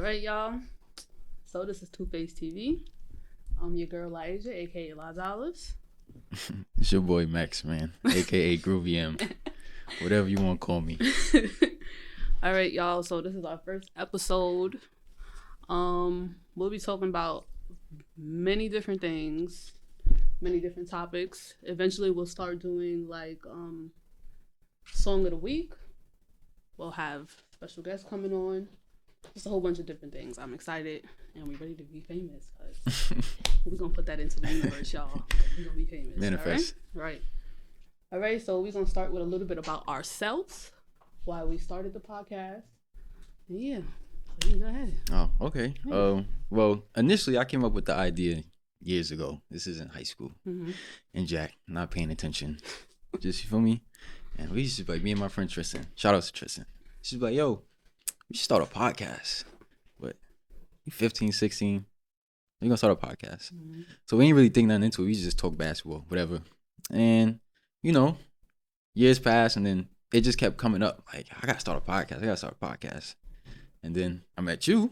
right, y'all. So this is 2FacedTV. I'm your girl Elijah, aka Lazarus. It's your boy Max, man, aka Groovy M. Whatever you want to call me. All right, y'all. So this is our first episode. We'll be talking about many different things, many different topics. Eventually, we'll start doing like song of the week. We'll have special guests coming on. Just a whole bunch of different things. I'm excited, and we're ready to be famous. Cause we're gonna put that into the universe, y'all. We're gonna be famous. Manifest. All right. So we're gonna start with a little bit about ourselves, why we started the podcast. And yeah. So you go ahead. Oh, okay. Yeah. Well, initially I came up with the idea years ago. This is in high school, and Jack not paying attention. Just, you feel me? And we used to be like, me and my friend Tristan. Shout out to Tristan. She's like, yo, we should start a podcast. What? You 15, 16. We're gonna start a podcast. So we ain't really think nothing into it. We just talk basketball, whatever. And, you know, years passed, and then it just kept coming up. Like, I gotta start a podcast. And then I met you. You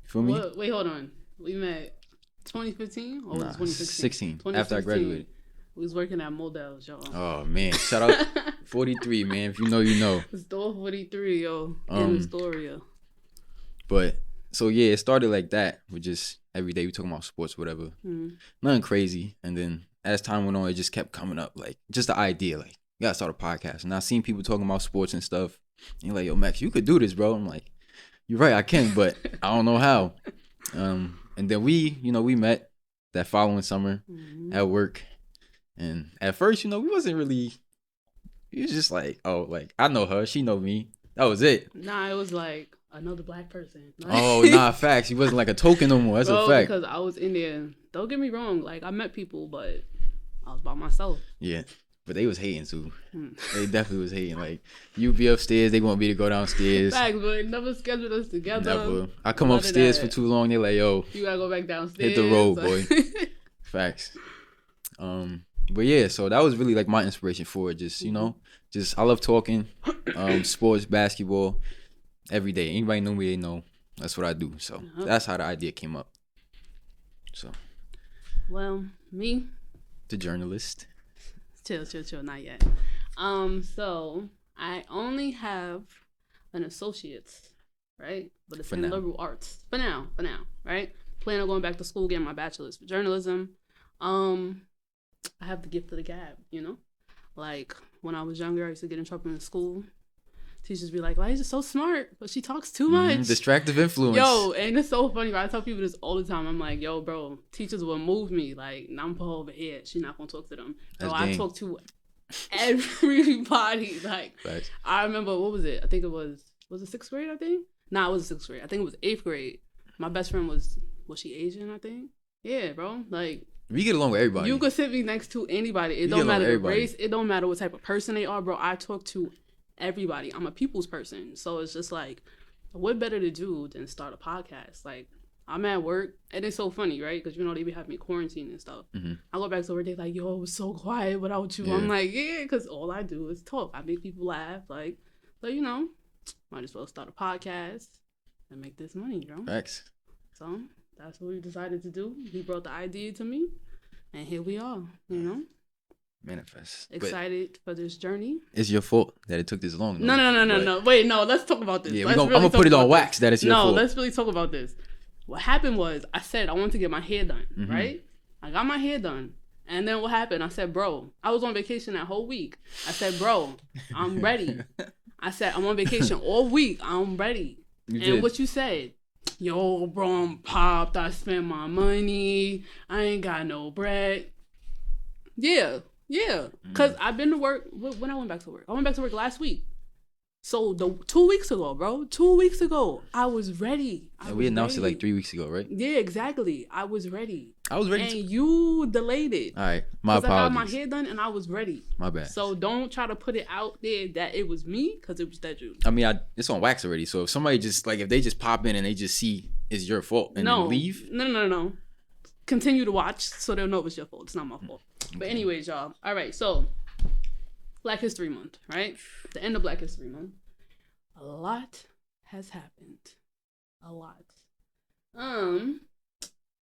feel me? Wait, hold on. We met 2015 or was it 2016? 16. After I graduated. We was working at Models, y'all. Oh man, shout out 43, man. If you know, you know. Store 43, yo. In Astoria. But so yeah, it started like that. We just every day we talking about sports, whatever. Nothing crazy. And then as time went on, it just kept coming up. Like just the idea, like, you gotta start a podcast. And I seen people talking about sports and stuff. And you're like, yo, Max, you could do this, bro. I'm like, you're right, I can, but I don't know how. And then we met that following summer at work. And at first, we wasn't really, it was just like, oh, like, I know her, she know me. That was it. Nah, it was like another black person. Oh, nah, facts. He wasn't like a token no more. That's a fact. Because I was in there. Don't get me wrong. Like, I met people, but I was by myself. Yeah. But they was hating too. They definitely was hating. Like, you be upstairs, they want me to go downstairs. Facts, but never scheduled us together. Never. I come upstairs for too long, they're like, yo, you gotta go back downstairs. hit the road, boy. Facts. But yeah, so that was really like my inspiration for it. Just, just I love talking, sports, basketball, every day. Anybody know me, they know that's what I do. So that's how the idea came up. So. Well, me. The journalist. Chill, not yet. So I only have an associate's, right? But it's in liberal arts. For now, right? Plan on going back to school, getting my bachelor's for journalism. I have the gift of the gab, Like, when I was younger, I used to get in trouble in school. Teachers be like, why is she so smart? But she talks too much. Distractive influence. Yo, and it's so funny, but I tell people this all the time. I'm like, yo, bro, teachers will move me. Like, now I'm put over here. She's not going to talk to them. So I talk to everybody. Like, right. I remember, what was it? I think it was it sixth grade, I think? Nah, it was sixth grade. I think it was eighth grade. My best friend was she Asian, I think? Yeah, bro. Like, we get along with everybody. You could sit me next to anybody. It don't matter the race. It don't matter what type of person they are, bro. I talk to everybody. I'm a people's person. So it's just like, what better to do than start a podcast? Like, I'm at work, and it's so funny, right? Because, they be having me quarantined and stuff. I go back to work, they're like, yo, it was so quiet without you. Yeah. I'm like, yeah, because all I do is talk. I make people laugh. Like, so, might as well start a podcast and make this money, bro. Thanks. So that's what we decided to do. He brought the idea to me, and here we are, Manifest. Excited for this journey. It's your fault that it took this long. No. Wait, no, let's talk about this. Yeah, I'm going to put it on wax that it's your fault. No, let's really talk about this. What happened was, I said I wanted to get my hair done, right? I got my hair done. And then what happened? I said, bro, I was on vacation that whole week. I said, bro, I'm ready. I said, I'm on vacation all week. I'm ready. What you said? Yo, bro, I'm popped. I spent my money. I ain't got no bread. Yeah. Because I've been to work. When I went back to work? I went back to work last week. So 2 weeks ago, bro. 2 weeks ago, I was ready. We announced it like 3 weeks ago, right? Yeah, exactly. I was ready. And you delayed it. All right, my apologies. I got my hair done and I was ready. My bad. So don't try to put it out there that it was me, because it was that you. I mean, it's on wax already. So if somebody if they just pop in and they just see it's your fault and then leave. No. Continue to watch so they'll know it was your fault. It's not my fault. But anyways, y'all. All right, so Black History Month, right? The end of Black History Month. A lot has happened A lot.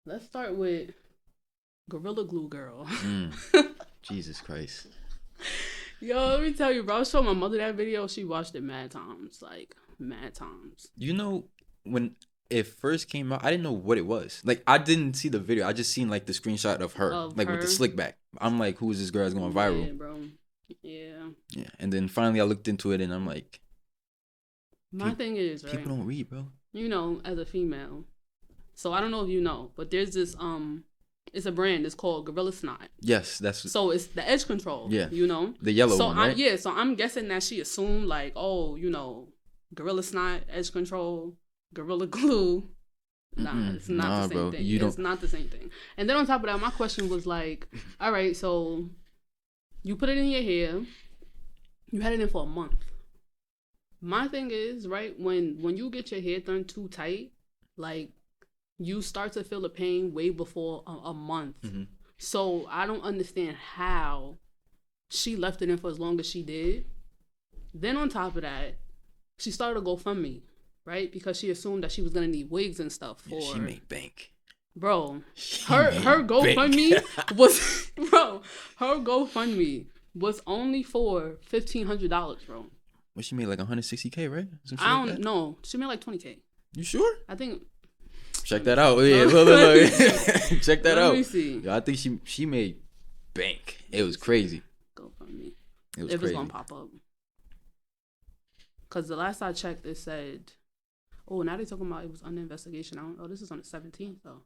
Let's start with Gorilla Glue Girl. Jesus Christ. Yo, let me tell you, bro. I showed my mother that video. She watched it mad times. Like, mad times. You know, when it first came out, I didn't know what it was. Like, I didn't see the video. I just seen, like, the screenshot of her. With the slick back. I'm like, who is this girl that's going viral? Yeah, bro. Yeah. Yeah. And then finally I looked into it and I'm like... My thing is, right? People don't read, bro. You know, as a female. So, I don't know if you know, but there's this, it's a brand. It's called Gorilla Snot. Yes, that's... So, it's the edge control. Yeah. You know? The yellow one, right? So I'm guessing that she assumed, like, oh, you know, Gorilla Snot, edge control, Gorilla Glue. Nah, it's not the same thing. It's not the same thing. And then on top of that, my question was like, all right, so you put it in your hair. You had it in for a month. My thing is, right, when you get your hair done too tight, like, you start to feel the pain way before a month. Mm-hmm. So I don't understand how she left it in for as long as she did. Then on top of that, she started a GoFundMe, right? Because she assumed that she was gonna need wigs and stuff for. Yeah, she made bank. Bro, her GoFundMe was her GoFundMe was only for $1,500, bro. Well, she made like $160K, right? I don't know. She made like $20K. You sure? I think. Check that out. Yeah, look. Check that out. Let me see. Yo, I think she made bank. It was crazy. GoFundMe. It was crazy. It was gonna pop up. Cause the last I checked, it said, "Oh, now they're talking about it was under investigation." This is on the 17th though.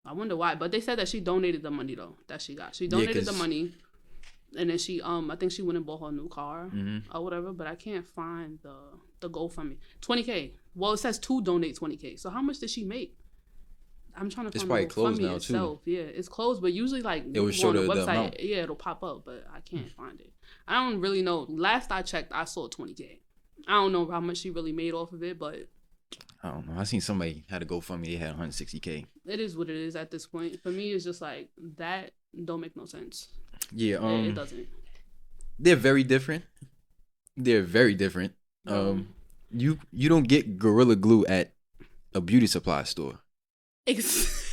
I wonder why, but they said that she donated the money though that she got. She donated the money, and then she I think she went and bought her a new car or whatever. But I can't find the GoFundMe. $20K. Well, it says to donate $20K. So how much did she make? I'm trying to find. It's probably closed now itself. Too. Yeah, it's closed, but usually like it would show on the website. Amount. Yeah, it'll pop up, but I can't find it. I don't really know. Last I checked, I saw $20K. I don't know how much she really made off of it, but I don't know. I seen somebody had a GoFundMe. They had $160K. It is what it is at this point. For me, it's just like that don't make no sense. Yeah, it doesn't. They're very different. You don't get Gorilla Glue at a beauty supply store.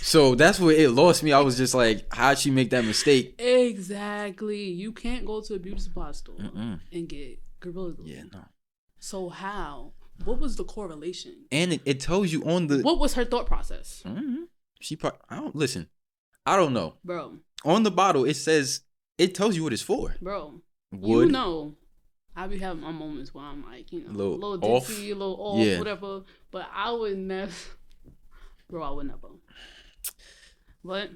So that's where it lost me. I was just like, how'd she make that mistake? Exactly. You can't go to a beauty supply store and get Gorilla Glue. Yeah, no. So how? What was the correlation? And it tells you on the... What was her thought process? Listen, I don't know. Bro. On the bottle, it says, it tells you what it's for. Bro. Wood. You know, I be having my moments where I'm like, you know, a little ditzy, a little off, whatever. But I would never... Bro, I would never. But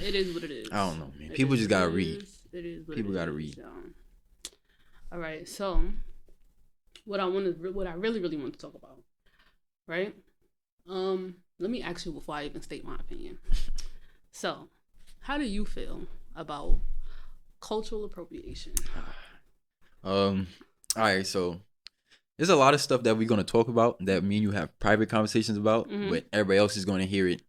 it is what it is. I don't know, man. People just gotta read. It is what people gotta read. All right, so what I really, really want to talk about, right? Let me ask you before I even state my opinion. So, how do you feel about cultural appropriation? All right, so there's a lot of stuff that we're going to talk about that me and you have private conversations about, but everybody else is going to hear it,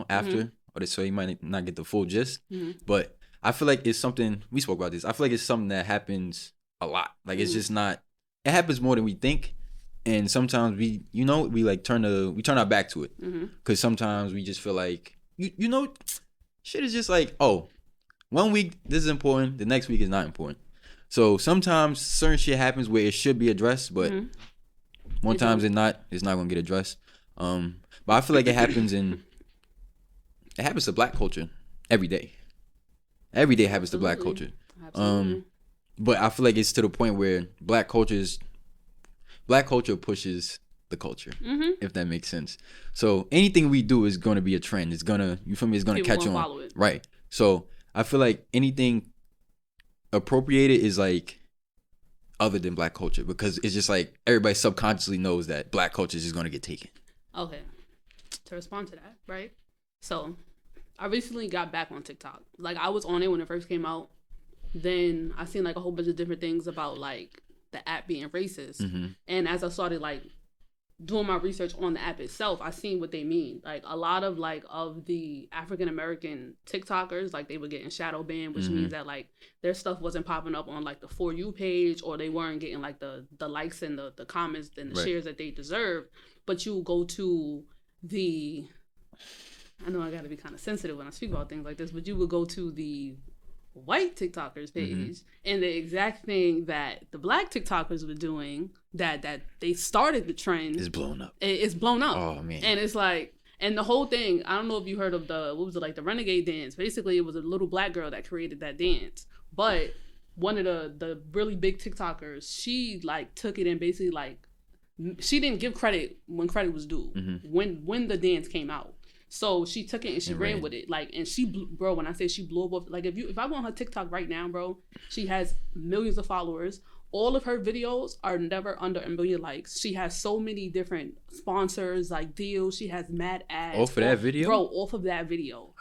after, so you might not get the full gist. But I feel like it's something, we spoke about this, I feel like it's something that happens a lot. Like, it's just not, it happens more than we think. And sometimes we like turn our back to it. Because sometimes we just feel like, shit is just like, oh, 1 week, this is important, the next week is not important. So sometimes certain shit happens where it should be addressed, but one times it's not gonna get addressed. But I feel like it happens to Black culture every day. Every day happens to Black culture. Absolutely. But I feel like it's to the point where Black culture pushes the culture, if that makes sense. So anything we do is gonna be a trend. It's gonna, you feel me? It's gonna catch on, follow it. Right? So I feel like anything appropriated is like other than Black culture, because it's just like everybody subconsciously knows that Black culture is just going to get taken. Okay, to respond to that, right? So I recently got back on TikTok. Like, I was on it when it first came out. Then I seen like a whole bunch of different things about like the app being racist. And as I started like doing my research on the app itself, I seen what they mean. Like, a lot of like of the African American TikTokers, like, they were getting shadow banned, which means that like their stuff wasn't popping up on like the For You page, or they weren't getting like the likes and the comments and the shares that they deserve. But you go to I know I got to be kind of sensitive when I speak about things like this, but you would go to the white TikTokers page and the exact thing that the black TikTokers were doing that they started the trend is blown up. It's blown up. Oh man. And it's like, and the whole thing, I don't know if you heard of the renegade dance. Basically it was a little black girl that created that dance, but one of the really big TikTokers, she like took it and basically like, she didn't give credit when credit was due when the dance came out. So she took it and she ran with it. Like, and bro, when I say she blew up, like if I go on her TikTok right now, bro, she has millions of followers. All of her videos are never under 1 million likes. She has so many different sponsors, like deals. She has mad ads. Off of that video? Bro, off of that video.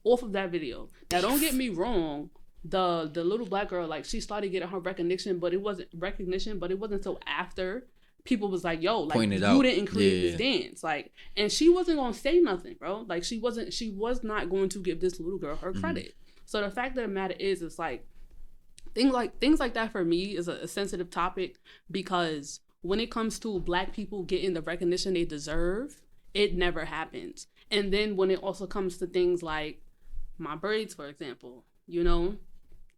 Off of that video. Now, don't get me wrong. The little black girl, like, she started getting her recognition, but it wasn't until after people was like, yo, like, pointed you out. Didn't create this dance. Like, and she wasn't going to say nothing, bro. Like, she was not going to give this little girl her credit. So the fact of the matter is, it's like, things like that for me is a sensitive topic, because when it comes to black people getting the recognition they deserve, it never happens. And then when it also comes to things like my braids, for example, you know,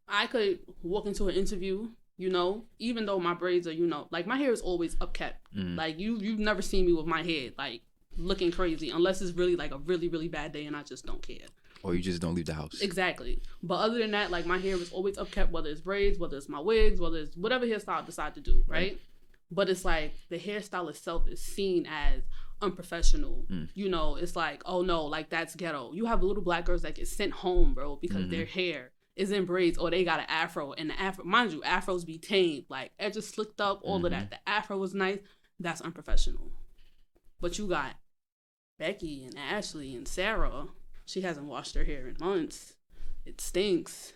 I could walk into an interview, you know, even though my braids are, you know, like, my hair is always upkept. Like, you've never seen me with my head, like, looking crazy, unless it's really, like, a really, really bad day and I just don't care. Or you just don't leave the house. Exactly. But other than that, like, my hair is always upkept, whether it's braids, whether it's my wigs, whether it's whatever hairstyle I decide to do, right? But it's like, the hairstyle itself is seen as unprofessional. You know, it's like, oh no, like, that's ghetto. You have little black girls that get sent home, bro, because their hair is in braids, or they got an afro, and the afro, mind you, afros be tamed, like, edges slicked up, all of that. The afro was nice. That's unprofessional. But you got Becky and Ashley and Sarah. She hasn't washed her hair in months. It stinks.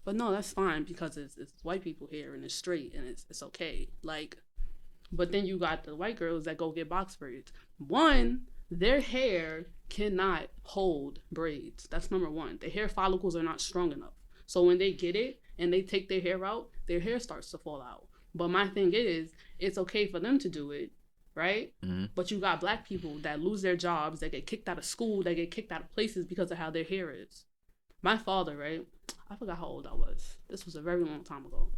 But no, that's fine, because it's white people hair and it's straight and it's okay. Like, but then you got the white girls that go get box braids. One, their hair cannot hold braids. That's number one. The hair follicles are not strong enough. So when they get it and they take their hair out, their hair starts to fall out. But my thing is, it's okay for them to do it, right? But you got black people that lose their jobs, that get kicked out of school, that get kicked out of places because of how their hair is. My father, right? I forgot how old I was. This was a very long time ago.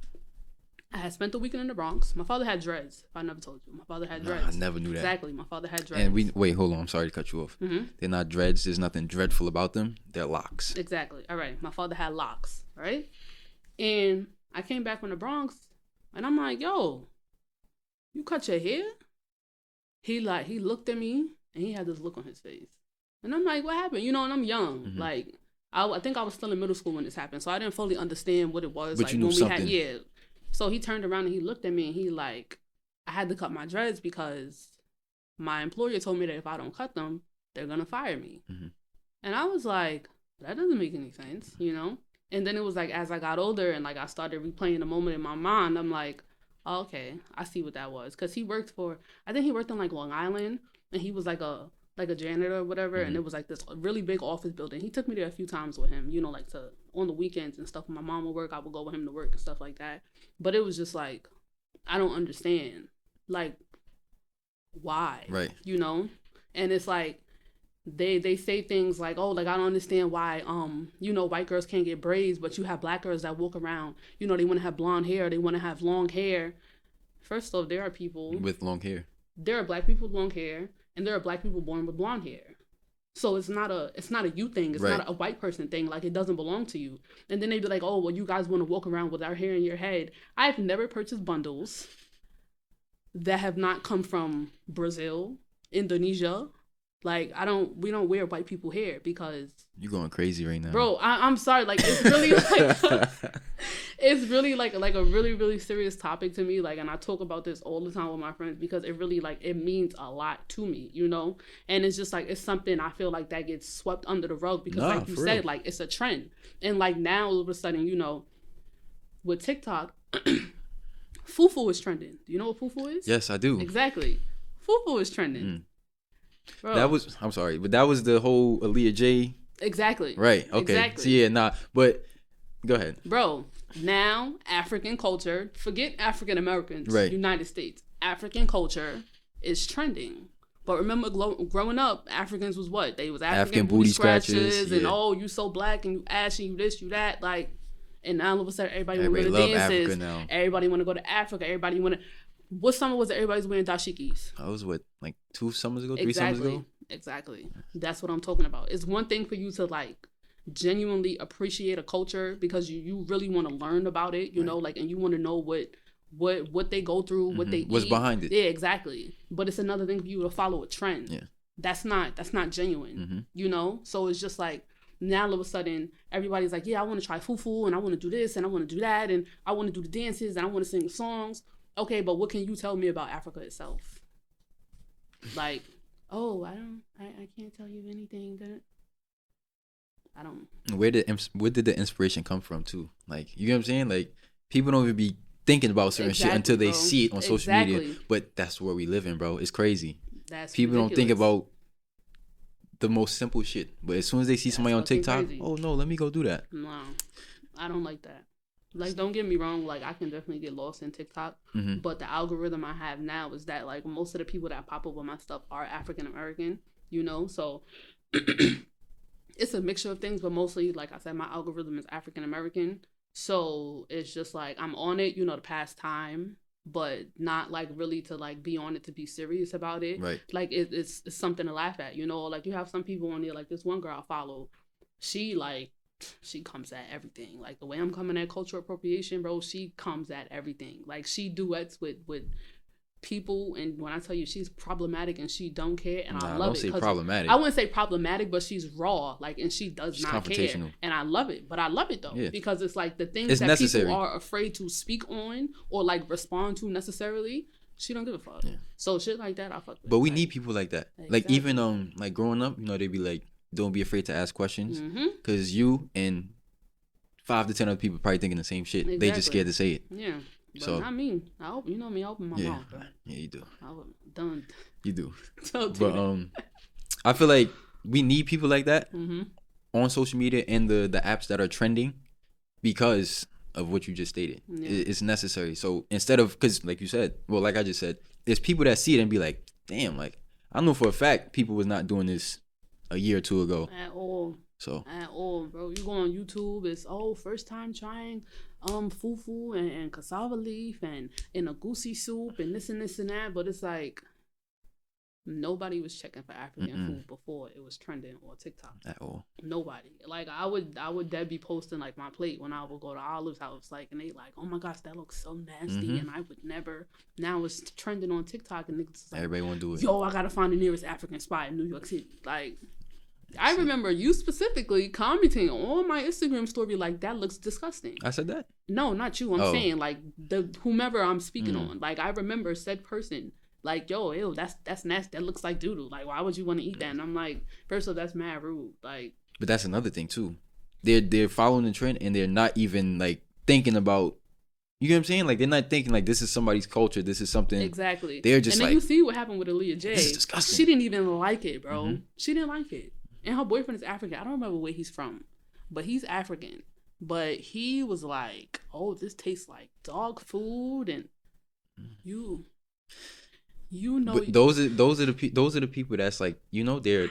I had spent the weekend in the Bronx. My father had dreads. If I never told you, my father had dreads. I never knew that. Exactly, my father had dreads. And wait, hold on. I'm sorry to cut you off. They're not dreads. There's nothing dreadful about them. They're locks. Exactly. All right. My father had locks, right? And I came back from the Bronx, and I'm like, yo, you cut your hair? He looked at me, and he had this look on his face. And I'm like, what happened? You know, and I'm young. Like, I think I was still in middle school when this happened, so I didn't fully understand what it was. But like, you knew when something. we had, So he turned around and he looked at me and he like, I had to cut my dreads because my employer told me that if I don't cut them, they're going to fire me. And I was like, that doesn't make any sense, you know? And then it was like, as I got older and like I started replaying the moment in my mind, I'm like, oh, okay, I see what that was. Because he worked on like Long Island, and he was like a janitor or whatever, and it was like this really big office building. He took me there a few times with him, you know, like on the weekends and stuff. When my mom would work, I would go with him to work and stuff like that. But it was just like, I don't understand, like, why, right? You know, and it's like they say things like, oh, like, I don't understand why you know, white girls can't get braids, but you have black girls that walk around, you know, they want to have blonde hair, they want to have long hair. First off, there are people with long hair. There are black people with long hair. And there are black people born with blonde hair. So it's not a you thing. It's not a white person thing. Like, it doesn't belong to you. And then they'd be like, oh, well, you guys want to walk around with our hair in your head. I've never purchased bundles that have not come from Brazil, Indonesia. Like, we don't wear white people hair because... You're going crazy right now. Bro, I'm sorry. Like, it's really like... it's really like a really, really serious topic to me. Like, and I talk about this all the time with my friends because it really, like, it means a lot to me, you know? And it's just like, it's something I feel like that gets swept under the rug because like you said, like, it's a trend. And like now, all of a sudden, you know, with TikTok, fufu is trending. Do you know what fufu is? Yes, I do. Exactly. Fufu is trending. Bro. I'm sorry, but that was the whole Aaliyah J. Exactly. Right. Okay. Exactly. So yeah, but go ahead. Bro, now African culture, forget African Americans, right. United States. African culture is trending. But remember, growing up, Africans was what? They was African booty scratches and oh, you so black and you ashy, you this, you that, like. And now all of a sudden, everybody want to go to love dances. Africa now. Everybody want to go to Africa. Everybody want to. What summer was it? Everybody's wearing dashikis. That was what, like 2 summers ago, 3 summers ago. Exactly. That's what I'm talking about. It's one thing for you to like genuinely appreciate a culture because you really want to learn about it. You know, like, and you want to know what they go through, what they what's eat. behind it. Yeah, exactly. But it's another thing for you to follow a trend. Yeah. That's not genuine. You know. So it's just like. Now all of a sudden everybody's like, yeah, I want to try fufu and I want to do this and I want to do that and I want to do the dances and I want to sing the songs. Okay, but what can you tell me about Africa itself? Like, oh, I can't tell you anything that I don't. Where did the inspiration come from too? Like, you know what I'm saying? Like, people don't even be thinking about certain shit until they see it on social media. But that's where we live in, bro. It's crazy. That's people ridiculous. Don't think about the most simple shit, but as soon as they see somebody on TikTok, oh no, let me go do that. No, I don't like that. Like, don't get me wrong, like I can definitely get lost in TikTok, but the algorithm I have now is that like most of the people that pop up on my stuff are African American, you know, so it's a mixture of things, but mostly, like I said, my algorithm is African American, so it's just like I'm on it, you know, to pass time, but not like really to like be on it to be serious about it. Right. Like it's something to laugh at, you know. Like you have some people on there, like this one girl I follow, she comes at everything. Like the way I'm coming at cultural appropriation, bro, she comes at everything. Like she duets with people, and when I tell you she's problematic and she don't care, and I love it. Don't say problematic. I wouldn't say problematic, but she's raw, like, and she does not care, and I love it. But I love it though, because it's like the things that people are afraid to speak on or like respond to necessarily. She don't give a fuck. Yeah. So shit like that, I fuck with. But we need people like that. Exactly. Like even like growing up, you know, they be like, don't be afraid to ask questions, because you and 5 to 10 other people probably thinking the same shit. Exactly. They just scared to say it. Yeah. But so, not me. I hope, you know me, I open my mouth. Bro. Yeah, you do. Done. You do. But I feel like we need people like that on social media and the apps that are trending because of what you just stated. Yeah. It's necessary. So instead of, because like you said, well, like I just said, it's people that see it and be like, damn, like I know for a fact people was not doing this a year or 2 ago. At all. So at all, bro. You go on YouTube, it's first time trying fufu and cassava leaf and a goosey soup and this and this and that, but it's like nobody was checking for African food before it was trending on TikTok at all. Nobody. Like I would dead be posting like my plate when I would go to Olive's house, like, and they like, oh my gosh, that looks so nasty, and I would never. Now it's trending on TikTok and niggas like, everybody want to do it. Yo, I gotta find the nearest African spot in New York City, like. I remember you specifically commenting on my Instagram story like, that looks disgusting. I said that? No, not you. I'm saying like whomever I'm speaking on. Like I remember said person like, yo, ew, that's nasty. That looks like doodle. Like why would you want to eat that? And I'm like, first of all, that's mad rude. Like, but that's another thing too. They're following the trend and they're not even like thinking about. You know what I'm saying? Like they're not thinking like this is somebody's culture. This is something. Exactly. They're just and then like, you see what happened with Aaliyah J. This is disgusting. She didn't even like it, bro. She didn't like it. And her boyfriend is African. I don't remember where he's from, but he's African. But he was like, "Oh, this tastes like dog food," and you know. But those are the people that's like, you know, they're.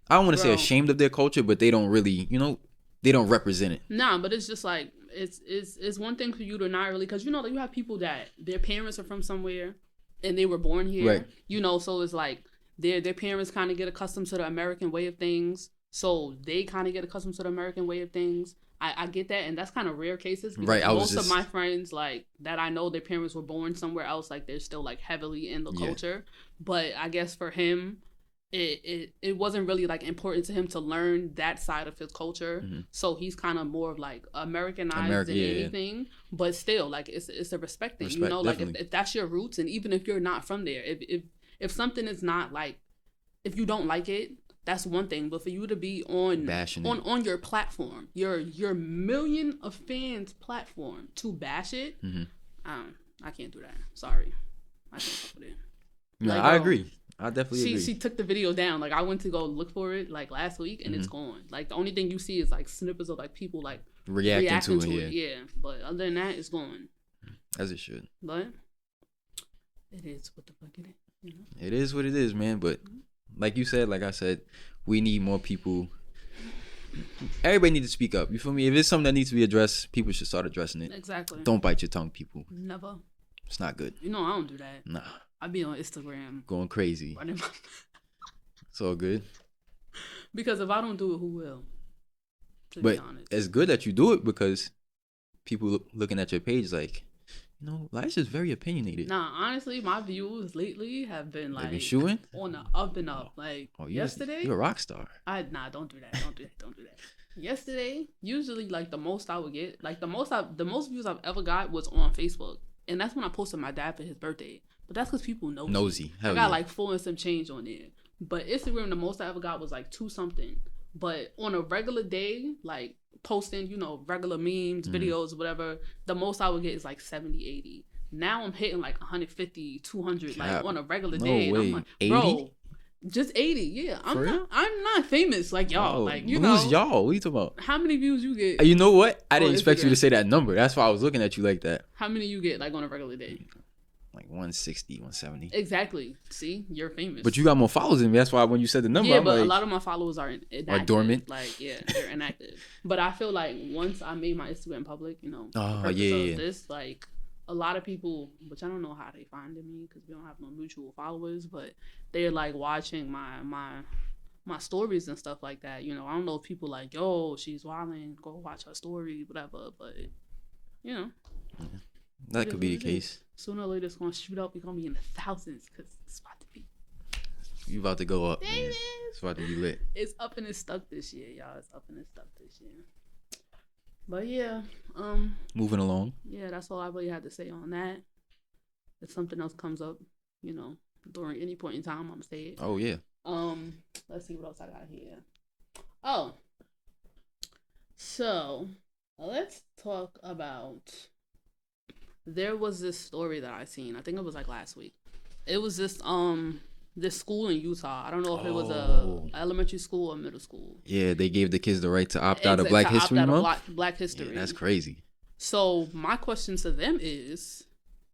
I don't want to say ashamed of their culture, but they don't really, you know, they don't represent it. Nah, but it's just like it's one thing for you to not really, because you know that you have people that their parents are from somewhere and they were born here, right? You know, so it's like. Their parents kind of get accustomed to the American way of things, so they kind of get accustomed to the American way of things. I get that, and that's kind of rare cases. Because most of my friends, like that I know, their parents were born somewhere else. Like they're still like heavily in the culture, but I guess for him, it wasn't really like important to him to learn that side of his culture. So he's kind of more of like Americanized than anything. But still, like it's a respect thing, you know. Definitely. Like if that's your roots, and even if you're not from there, if something is not like, if you don't like it, that's one thing. But for you to be on your platform, your million of fans platform to bash it, I can't do that. Sorry, I can't fuck with it. No, like, I agree. I definitely agree. She took the video down. Like I went to go look for it like last week, and it's gone. Like the only thing you see is like snippets of like people like reacting to it. Yeah, but other than that, it's gone. As it should. But it is what the fuck it is. It is what it is, man. But like you said, like I said, we need more people. Everybody needs to speak up. You feel me? If it's something that needs to be addressed, people should start addressing it. Exactly. Don't bite your tongue, people. Never. It's not good. You know I don't do that. Nah. I be on Instagram. Going crazy. It's all good. Because if I don't do it, who will? But it's good that you do it because people looking at your page like, you know, life's just very opinionated. Nah, honestly, my views lately have been like on the up and up. Like yesterday, you're a rock star. Don't do that. Don't do that. Yesterday, usually like the most I would get, like the most views I've ever got was on Facebook, and that's when I posted my dad for his birthday. But that's because people know nosy. I got like 4 and some change on there. But Instagram, the most I ever got was like 2 something. But on a regular day, like posting, you know, regular memes, videos, whatever, the most I would get is like 70, 80. Now I'm hitting like 150, 200, like on a regular day. No way. And I'm like, 80? Bro, just 80. Yeah, I'm not famous like y'all. Like you know, who's y'all? What are you talking about? How many views you get? You know what? I didn't expect you to say that number. That's why I was looking at you like that. How many you get like on a regular day? Like 160, 170. Exactly. See, you're famous. But you got more followers than me. That's why when you said the number, yeah, I'm but like, a lot of my followers are inactive. Are dormant. Like, yeah, they're inactive. But I feel like once I made my Instagram public, you know, this, like, a lot of people, which I don't know how they finding me because we don't have no mutual followers, but they're like watching my stories and stuff like that. You know, I don't know if people like, yo, she's wilding, go watch her story, whatever. But you know, that could be the case. Sooner or later, it's gonna shoot up. We're gonna be in the thousands because it's about to be. You about to go up, man. It's about to be lit. It's up and it's stuck this year, y'all. It's up and it's stuck this year. But yeah, moving along. Yeah, that's all I really had to say on that. If something else comes up, you know, during any point in time, I'm gonna say it. Oh yeah. Let's see what else I got here. Oh, so let's talk about. There was this story that I seen. I think it was like last week. It was this school in Utah. I don't know if it was a elementary school or middle school. Yeah, they gave the kids the right to opt out of Black History Month. Black History. Yeah, that's crazy. So my question to them is,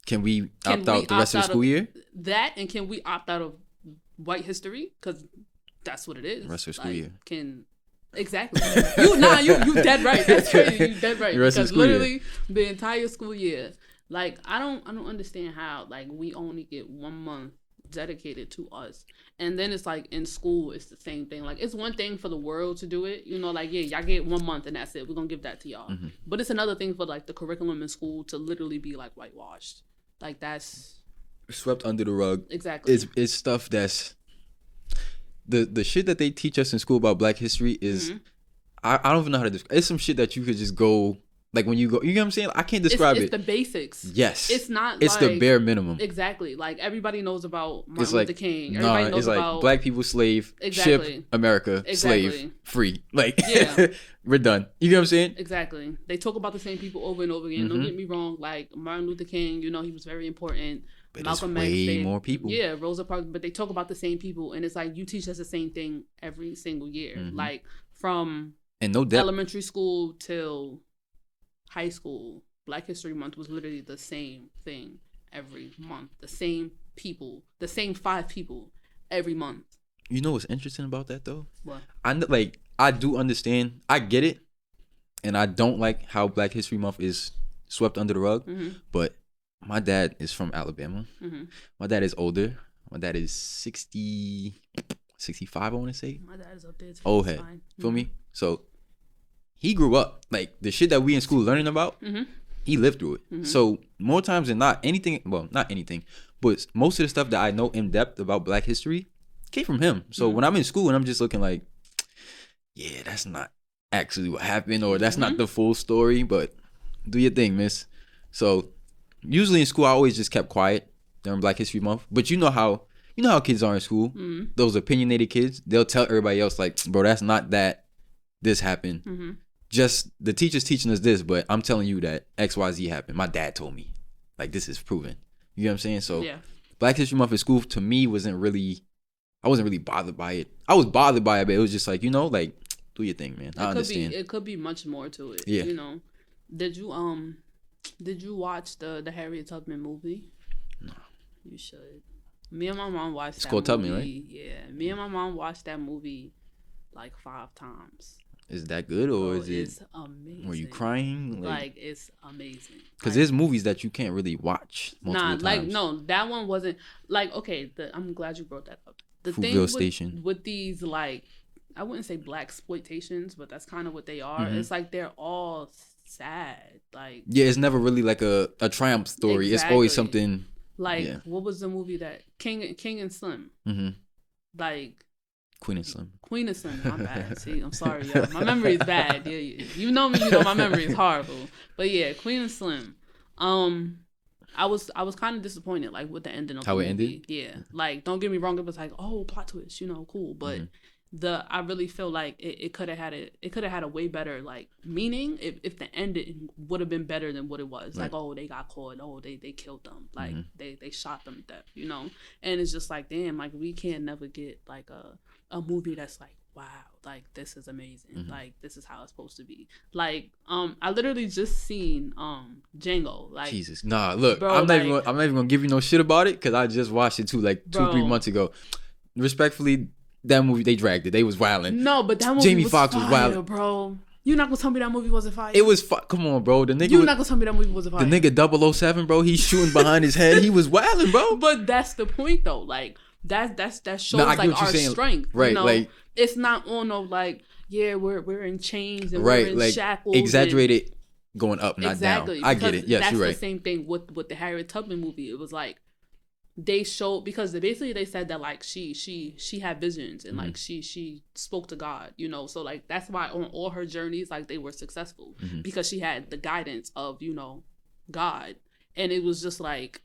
can we opt out the rest of the school year? That, and can we opt out of White History? Because that's what it is. The rest of the school year. Exactly. You dead right. That's crazy. You dead right. Because literally the entire school year. Like, I don't understand how, like, we only get 1 month dedicated to us. And then it's like in school, it's the same thing. Like, it's one thing for the world to do it. You know, like, yeah, y'all get 1 month and that's it. We're going to give that to y'all. Mm-hmm. But it's another thing for, like, the curriculum in school to literally be, like, whitewashed. Like, that's... swept under the rug. Exactly. It's stuff that's... The shit that they teach us in school about Black history is... Mm-hmm. I don't even know how to describe. It's some shit that you could just go... Like, when you go, you know what I'm saying? I can't describe it. It's the basics. Yes. It's not It's the bare minimum. Exactly. Like, everybody knows about Martin Luther King. Everybody knows about... Black people, slave, ship, America, slave, free. Like, yeah. We're done. You know what I'm saying? Exactly. They talk about the same people over and over again. Mm-hmm. Don't get me wrong. Like, Martin Luther King, you know, he was very important. But Malcolm X, way more people. Yeah, Rosa Parks. But they talk about the same people. And it's like, you teach us the same thing every single year. Mm-hmm. Like, from elementary school till... high school, Black History Month was literally the same thing every month. The same people, the same 5 people every month. You know what's interesting about that though? What? I do understand. I get it, and I don't like how Black History Month is swept under the rug. Mm-hmm. But my dad is from Alabama. Mm-hmm. My dad is older. My dad is 60, 65. I want to say. My dad is up there too. Old head. Feel me? So. He grew up, like, the shit that we in school learning about, mm-hmm. he lived through it. Mm-hmm. So, more times than not, not anything, but most of the stuff that I know in depth about Black history came from him. So, mm-hmm. when I'm in school and I'm just looking like, yeah, that's not actually what happened, or that's mm-hmm. not the full story, but do your thing, miss. So, usually in school, I always just kept quiet during Black History Month. But you know how kids are in school, mm-hmm. those opinionated kids, they'll tell everybody else, like, bro, that's not that this happened. Mm-hmm. Just the teacher's teaching us this, but I'm telling you that XYZ happened. My dad told me. Like, this is proven. You know what I'm saying? So, yeah. Black History Month at school, to me, I wasn't really bothered by it. I was bothered by it, but it was just like, you know, like, do your thing, man. I understand. It could be much more to it. Yeah. You know, did you watch the Harriet Tubman movie? No. You should. Me and my mom watched It's that called movie. Tubman, right? Yeah, me and my mom watched that movie like 5 times. Is that good or is it? It's amazing. Were you crying? Like it's amazing. Because there's movies that you can't really watch multiple times. Like no, that one wasn't like okay. I'm glad you brought that up. The Fruitvale thing Station. with these like, I wouldn't say black exploitations, but that's kind of what they are. It's like they're all sad. Like yeah, it's never really like a triumph story. Exactly. It's always something. Like what was the movie that King and Slim? Like. Queen and Slim. My bad. See, I'm sorry, y'all. My memory is bad. Yeah, you know me. You know my memory is horrible. But yeah, Queen and Slim. I was kind of disappointed, like with the ending of how the it movie. ended. Yeah, like don't get me wrong. It was like, oh, plot twist, cool. But I really feel like it could have had a way better like meaning if the ending would have been better than what it was. Right. Like, oh, they got caught. Oh, they killed them. Like they shot them to death. And it's just like, damn, like we can't never get like a movie that's like, wow, like this is amazing. Like this is how it's supposed to be. Like I literally just seen Django. Like Jesus, nah, look, bro, I'm not even gonna give you no shit about it because I just watched it too, like 2-3 months ago. Respectfully, that movie they dragged it. They was wilding. No, but that movie Jamie Foxx was wilding, bro. You not gonna tell me that movie wasn't fire? It was come on, bro. The nigga. You not gonna tell me that movie wasn't fire? The nigga 007, bro. He's shooting behind his head. He was wilding, bro. But that's the point, though. Like that shows like our strength, right? Like it's not on no like we're in chains and right, we're in like shackles. Exaggerated, going up, not exactly, down. I get it. Yes, you're right. That's the same thing with the Harriet Tubman movie. It was like they showed because they said that like she had visions and like she spoke to God, so like that's why on all her journeys like they were successful because she had the guidance of God, and it was just like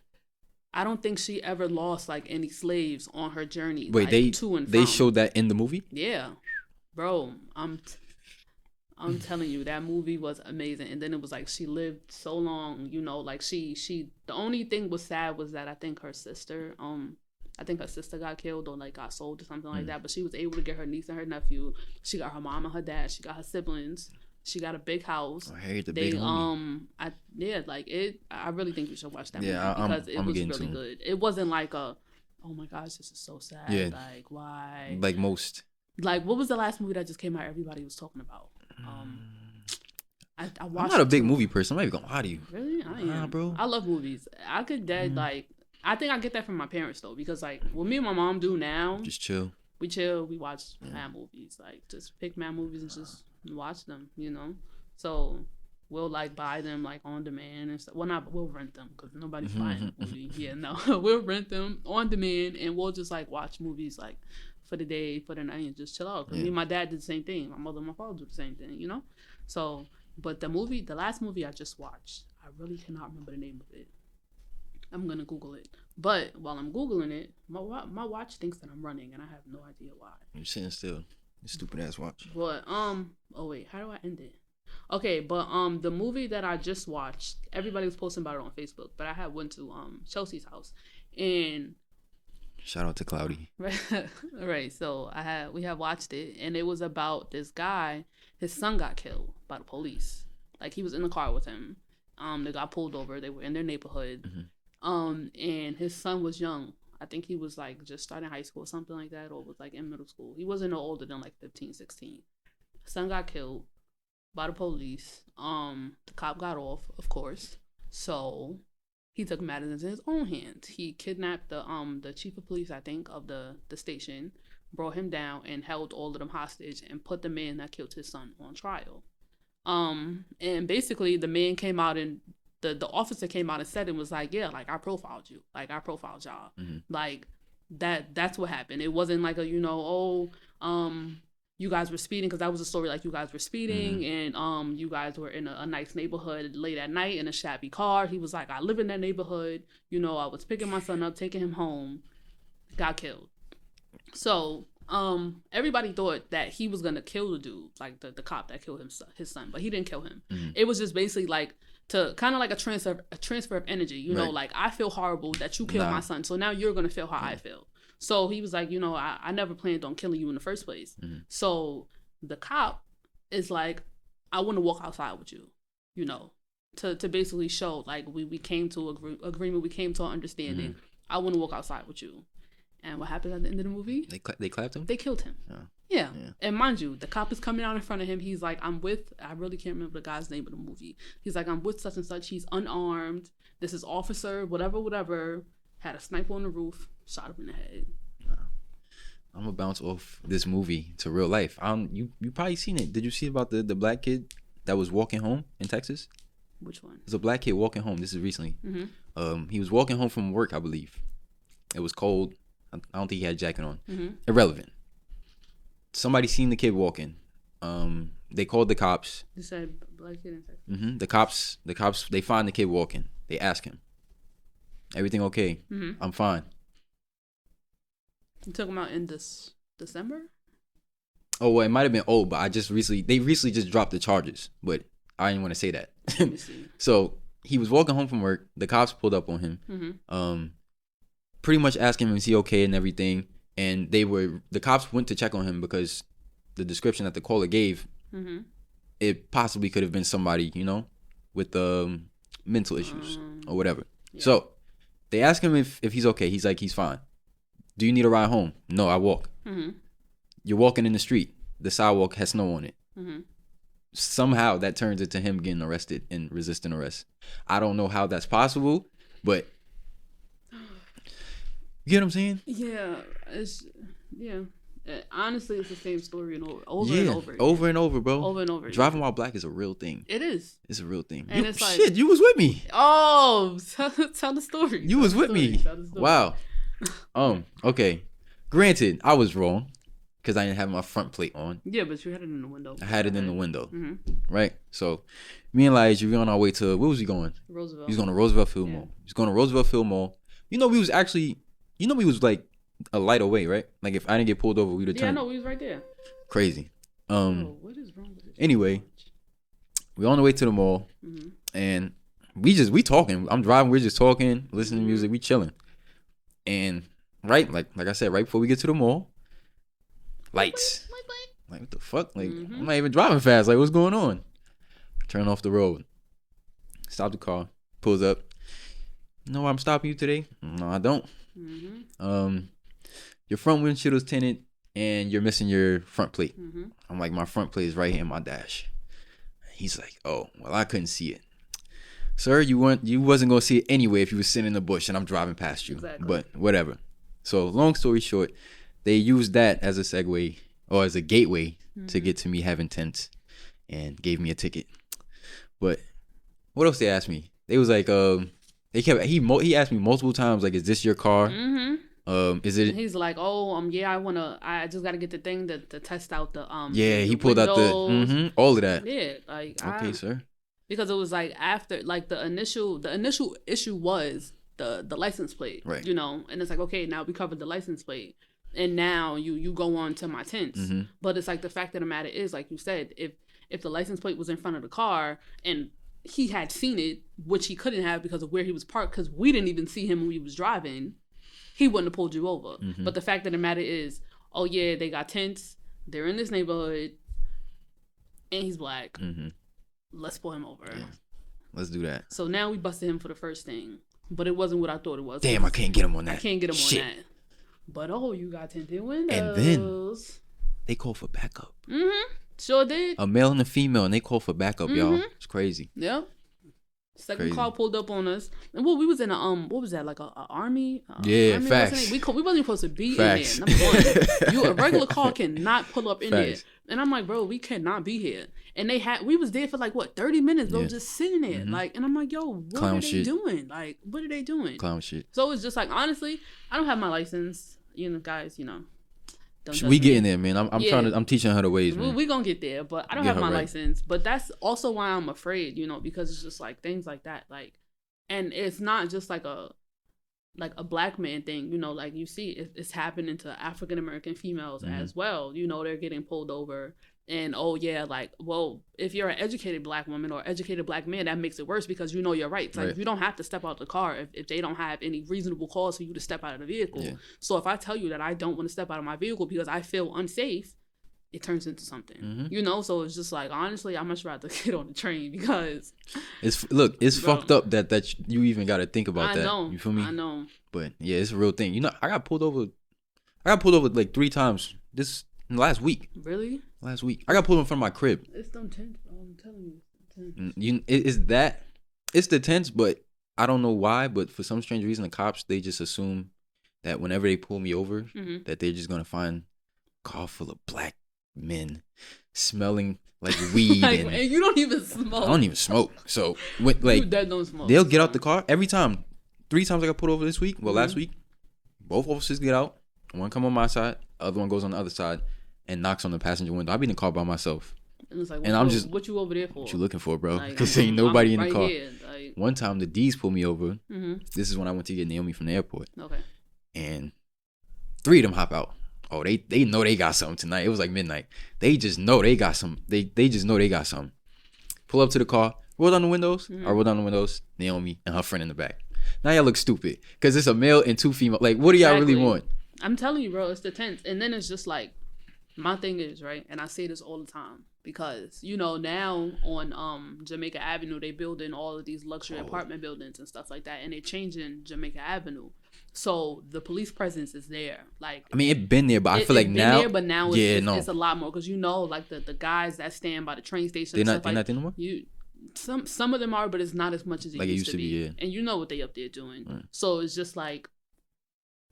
I don't think she ever lost like any slaves on her journey. Wait, like, to and from. They showed that in the movie? Yeah, bro, I'm telling you, that movie was amazing. And then it was like she lived so long, like she the only thing was sad was that I think her sister got killed or like got sold or something like that. But she was able to get her niece and her nephew. She got her mom and her dad. She got her siblings. She got a big house. I hate the big homie. I really think you should watch that movie because it was really good. It wasn't like oh my gosh, this is so sad. Yeah. Like why? Like most. Like what was the last movie that just came out everybody was talking about? I watched. I'm not a big movie person. I'm not even gonna lie to you. Really? I am. Nah, bro. I love movies. I could like. I think I get that from my parents though, because like what me and my mom do now. Just chill. We chill. We watch mad movies. Like just pick mad movies and just watch them. So we'll like buy them like on demand and stuff. Well, we'll rent them because nobody's buying a movie. Yeah, no, we'll rent them on demand and we'll just like watch movies like for the day, for the night, and just chill out. Because me and my dad did the same thing. My mother and my father do the same thing, So, but the last movie I just watched, I really cannot remember the name of it. I'm going to Google it. But while I'm Googling it, my watch thinks that I'm running, and I have no idea why. You're sitting still. You stupid ass watch. But, oh wait, how do I end it? Okay, but the movie that I just watched, everybody was posting about it on Facebook, but I went to Chelsea's house, and shout out to Cloudy. Right. So we had watched it, and it was about this guy. His son got killed by the police. Like he was in the car with him. They got pulled over. They were in their neighborhood. And his son was young. I think he was like just starting high school or something like that, or was like in middle school. He wasn't no older than like 15, 16. Son got killed by the police. The cop got off, of course. So he took matters in his own hands. He kidnapped the chief of police, I think, of the station, brought him down and held all of them hostage and put the man that killed his son on trial. And basically the man came out and the officer came out and said and was like, yeah, like I profiled you. Like I profiled y'all. Like that's what happened. It wasn't like you guys were speeding, because that was a story like you guys were speeding and you guys were in a nice neighborhood late at night in a shabby car. He was like, I live in that neighborhood. I was picking my son up, taking him home, got killed. So everybody thought that he was gonna kill the dude, like the cop that killed his son, but he didn't kill him. It was just basically like to kind of like a transfer of energy. Right. Like I feel horrible that you killed my son, so now you're gonna feel how I feel. So he was like, I never planned on killing you in the first place. So the cop is like, I want to walk outside with you, to basically show like we came to agreement, we came to an understanding. I want to walk outside with you. And what happened at the end of the movie? They clapped him? They killed him. Oh. Yeah. And mind you, the cop is coming out in front of him. He's like, I really can't remember the guy's name of the movie. He's like, I'm with such and such. He's unarmed. This is officer, whatever. Had a sniper on the roof. Shot him in the head. Wow. I'm going to bounce off this movie to real life. You probably seen it. Did you see about the black kid that was walking home in Texas? Which one? There's a black kid walking home. This is recently. Mm-hmm. He was walking home from work, I believe. It was cold. I don't think he had a jacket on. Mm-hmm. Irrelevant. Somebody seen the kid walking. They called the cops. You said black kid in Texas. Mm-hmm. The cops. They find the kid walking. They ask him, "Everything okay?" Mm-hmm. "I'm fine." You took him out in this December? Oh, well, it might have been old, but they recently just dropped the charges, but I didn't want to say that. Let me see. So he was walking home from work. The cops pulled up on him. Mm-hmm. Pretty much asking him, is he okay and everything. And the cops went to check on him because the description that the caller gave, mm-hmm. it possibly could have been somebody, with mental issues or whatever. Yeah. So they ask him if he's okay. He's like, he's fine. Do you need a ride home? No, I walk. Mm-hmm. You're walking in the street. The sidewalk has snow on it. Mm-hmm. Somehow that turns into him getting arrested and resisting arrest. I don't know how that's possible, but you get what I'm saying? Yeah, honestly, it's the same story and over and over. Over and over, bro. Over and over. Driving while black is a real thing. It is. It's a real thing. And it's like, shit, you was with me. Oh, tell the story. You was with me. Wow. Okay. Granted, I was wrong because I didn't have my front plate on. Yeah, but you had it in the window. I had it in the window. Mm-hmm. Right? So, me and Lige, we were on our way to, where was he going? Roosevelt. He was going to Roosevelt Field Mall. He was going to Roosevelt Field Mall. We was like a light away, right? Like if I didn't get pulled over, we'd have turned. Yeah, no, we was right there. Crazy. What is wrong with this? Anyway, we're on the way to the mall, mm-hmm. and we talking. I'm driving. We're just talking, listening to music. We chilling, and like I said, right before we get to the mall, lights. Like what the fuck? Like mm-hmm. I'm not even driving fast. Like what's going on? Turn off the road. Stop the car. Pulls up. You know why I'm stopping you today? No, I don't. Mm-hmm. Your front windshield is tinted and you're missing your front plate. Mm-hmm. I'm like, my front plate is right here in my dash. He's like, oh, well, I couldn't see it. Sir, you wasn't gonna see it anyway if you was sitting in the bush and I'm driving past you. Exactly. But whatever. So long story short, they used that as a segue or as a gateway to get to me having tints and gave me a ticket. But what else they asked me? They was like, he asked me multiple times, like, is this your car? Mm-hmm. Is it? He's like, I just gotta get the thing to test out the Yeah, he the pulled out windows. all of that. Yeah, like Okay, sir. Because it was like after like the initial issue was the license plate, right? And it's like, okay, now we covered the license plate, and now you go on to my tints. Mm-hmm. But it's like the fact of the matter is, like you said, if the license plate was in front of the car and he had seen it, which he couldn't have because of where he was parked, because we didn't even see him when he was driving, he wouldn't have pulled you over. Mm-hmm. But the fact of the matter is, oh yeah, they got tents, they're in this neighborhood, and he's black. Mm-hmm. Let's pull him over. Yeah. Let's do that. So now we busted him for the first thing, but it wasn't what I thought it was. Damn, I can't get him on that. I can't get him on that. But you got tinted windows. And then they called for backup. Mm-hmm. Sure did. A male and a female, and they called for backup, y'all. It's crazy. Yep. Second car pulled up on us, and we was in a what was that, like a army? Army, facts. We wasn't supposed to be facts. in here. Number one, a regular car cannot pull up in facts. there, and I'm like, bro, we cannot be here. And we was there for like 30 minutes, bro, just sitting there, like, and I'm like, yo, what are they doing? Like, what are they doing? Clown shit. So it's just like, honestly, I don't have my license, guys, we getting there, man. I'm teaching her the ways, man. We gonna get there, but I don't have my license. But that's also why I'm afraid, because it's just like things like that, like, and it's not just like a black man thing, like you see it's happening to African American females as well. They're getting pulled over, and if you're an educated black woman or educated black man, that makes it worse because your rights. Like you don't have to step out the car if they don't have any reasonable cause for you to step out of the vehicle. Yeah. So if I tell you that I don't want to step out of my vehicle because I feel unsafe, it turns into something. So it's just like, honestly, I much rather get on the train because it's fucked up that you even got to think about that. I know. You feel me? I know. But yeah, it's a real thing. I got pulled over I got pulled over like 3 times last week. Really? Last week. I got pulled in front of my crib. It's them tents, bro. I'm telling you. It's the tents, but I don't know why, but for some strange reason, the cops, they just assume that whenever they pull me over, that they're just going to find a car full of black men smelling like weed. And you don't even smoke. I don't even smoke. So, like, you dead don't smoke. They'll get out the car every time. 3 times I got pulled over this week. Well, last week, both officers get out. One come on my side, the other one goes on the other side and knocks on the passenger window. I be in the car by myself. And it's like, what you over there for? What you looking for, bro? Because ain't nobody in the car. Here, like... One time, the D's pulled me over. This is when I went to get Naomi from the airport. Okay. And 3 of them hop out. Oh, they know they got something tonight. It was like midnight. They just know they got some. They just know they got something. Pull up to the car. Roll down the windows. I roll down the windows. Naomi and her friend in the back. Now y'all look stupid because it's a male and 2 female. Like, what do y'all really want? I'm telling you, bro, it's the tense. And then it's just like, my thing is, right, and I say this all the time, because, you know, now on Jamaica Avenue, they building all of these luxury apartment buildings and stuff like that, and they're changing Jamaica Avenue. So the police presence is there. Like, I mean, it been there, but I feel like now, there, but now it's a lot more, because, you know, like the guys that stand by the train station, they're not there no more? Some of them are, but it's not as much as it used to be. Yeah. And you know what they up there doing. Right. So it's just like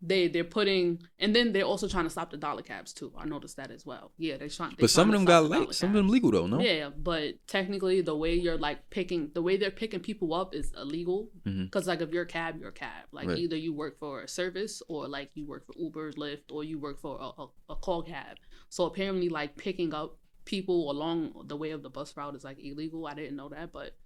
they're putting, and then they're also trying to stop the dollar cabs too. I noticed that as well. Yeah, but some of them got late. Some of them legal though, no? Yeah, but technically the way they're picking people up is illegal. Because like if you're a cab, you're a cab. Like either you work for a service, or like you work for Uber, Lyft, or you work for a call cab. So apparently like picking up people along the way of the bus route is like illegal. I didn't know that, but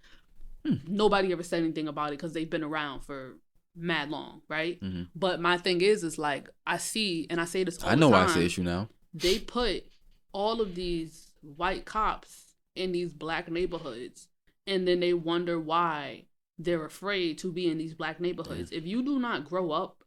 nobody ever said anything about it because they've been around for mad long, right? But my thing is like, I see, and I say this all the time. I know why it's the issue now. They put all of these white cops in these black neighborhoods, and then they wonder why they're afraid to be in these black neighborhoods. If you do not grow up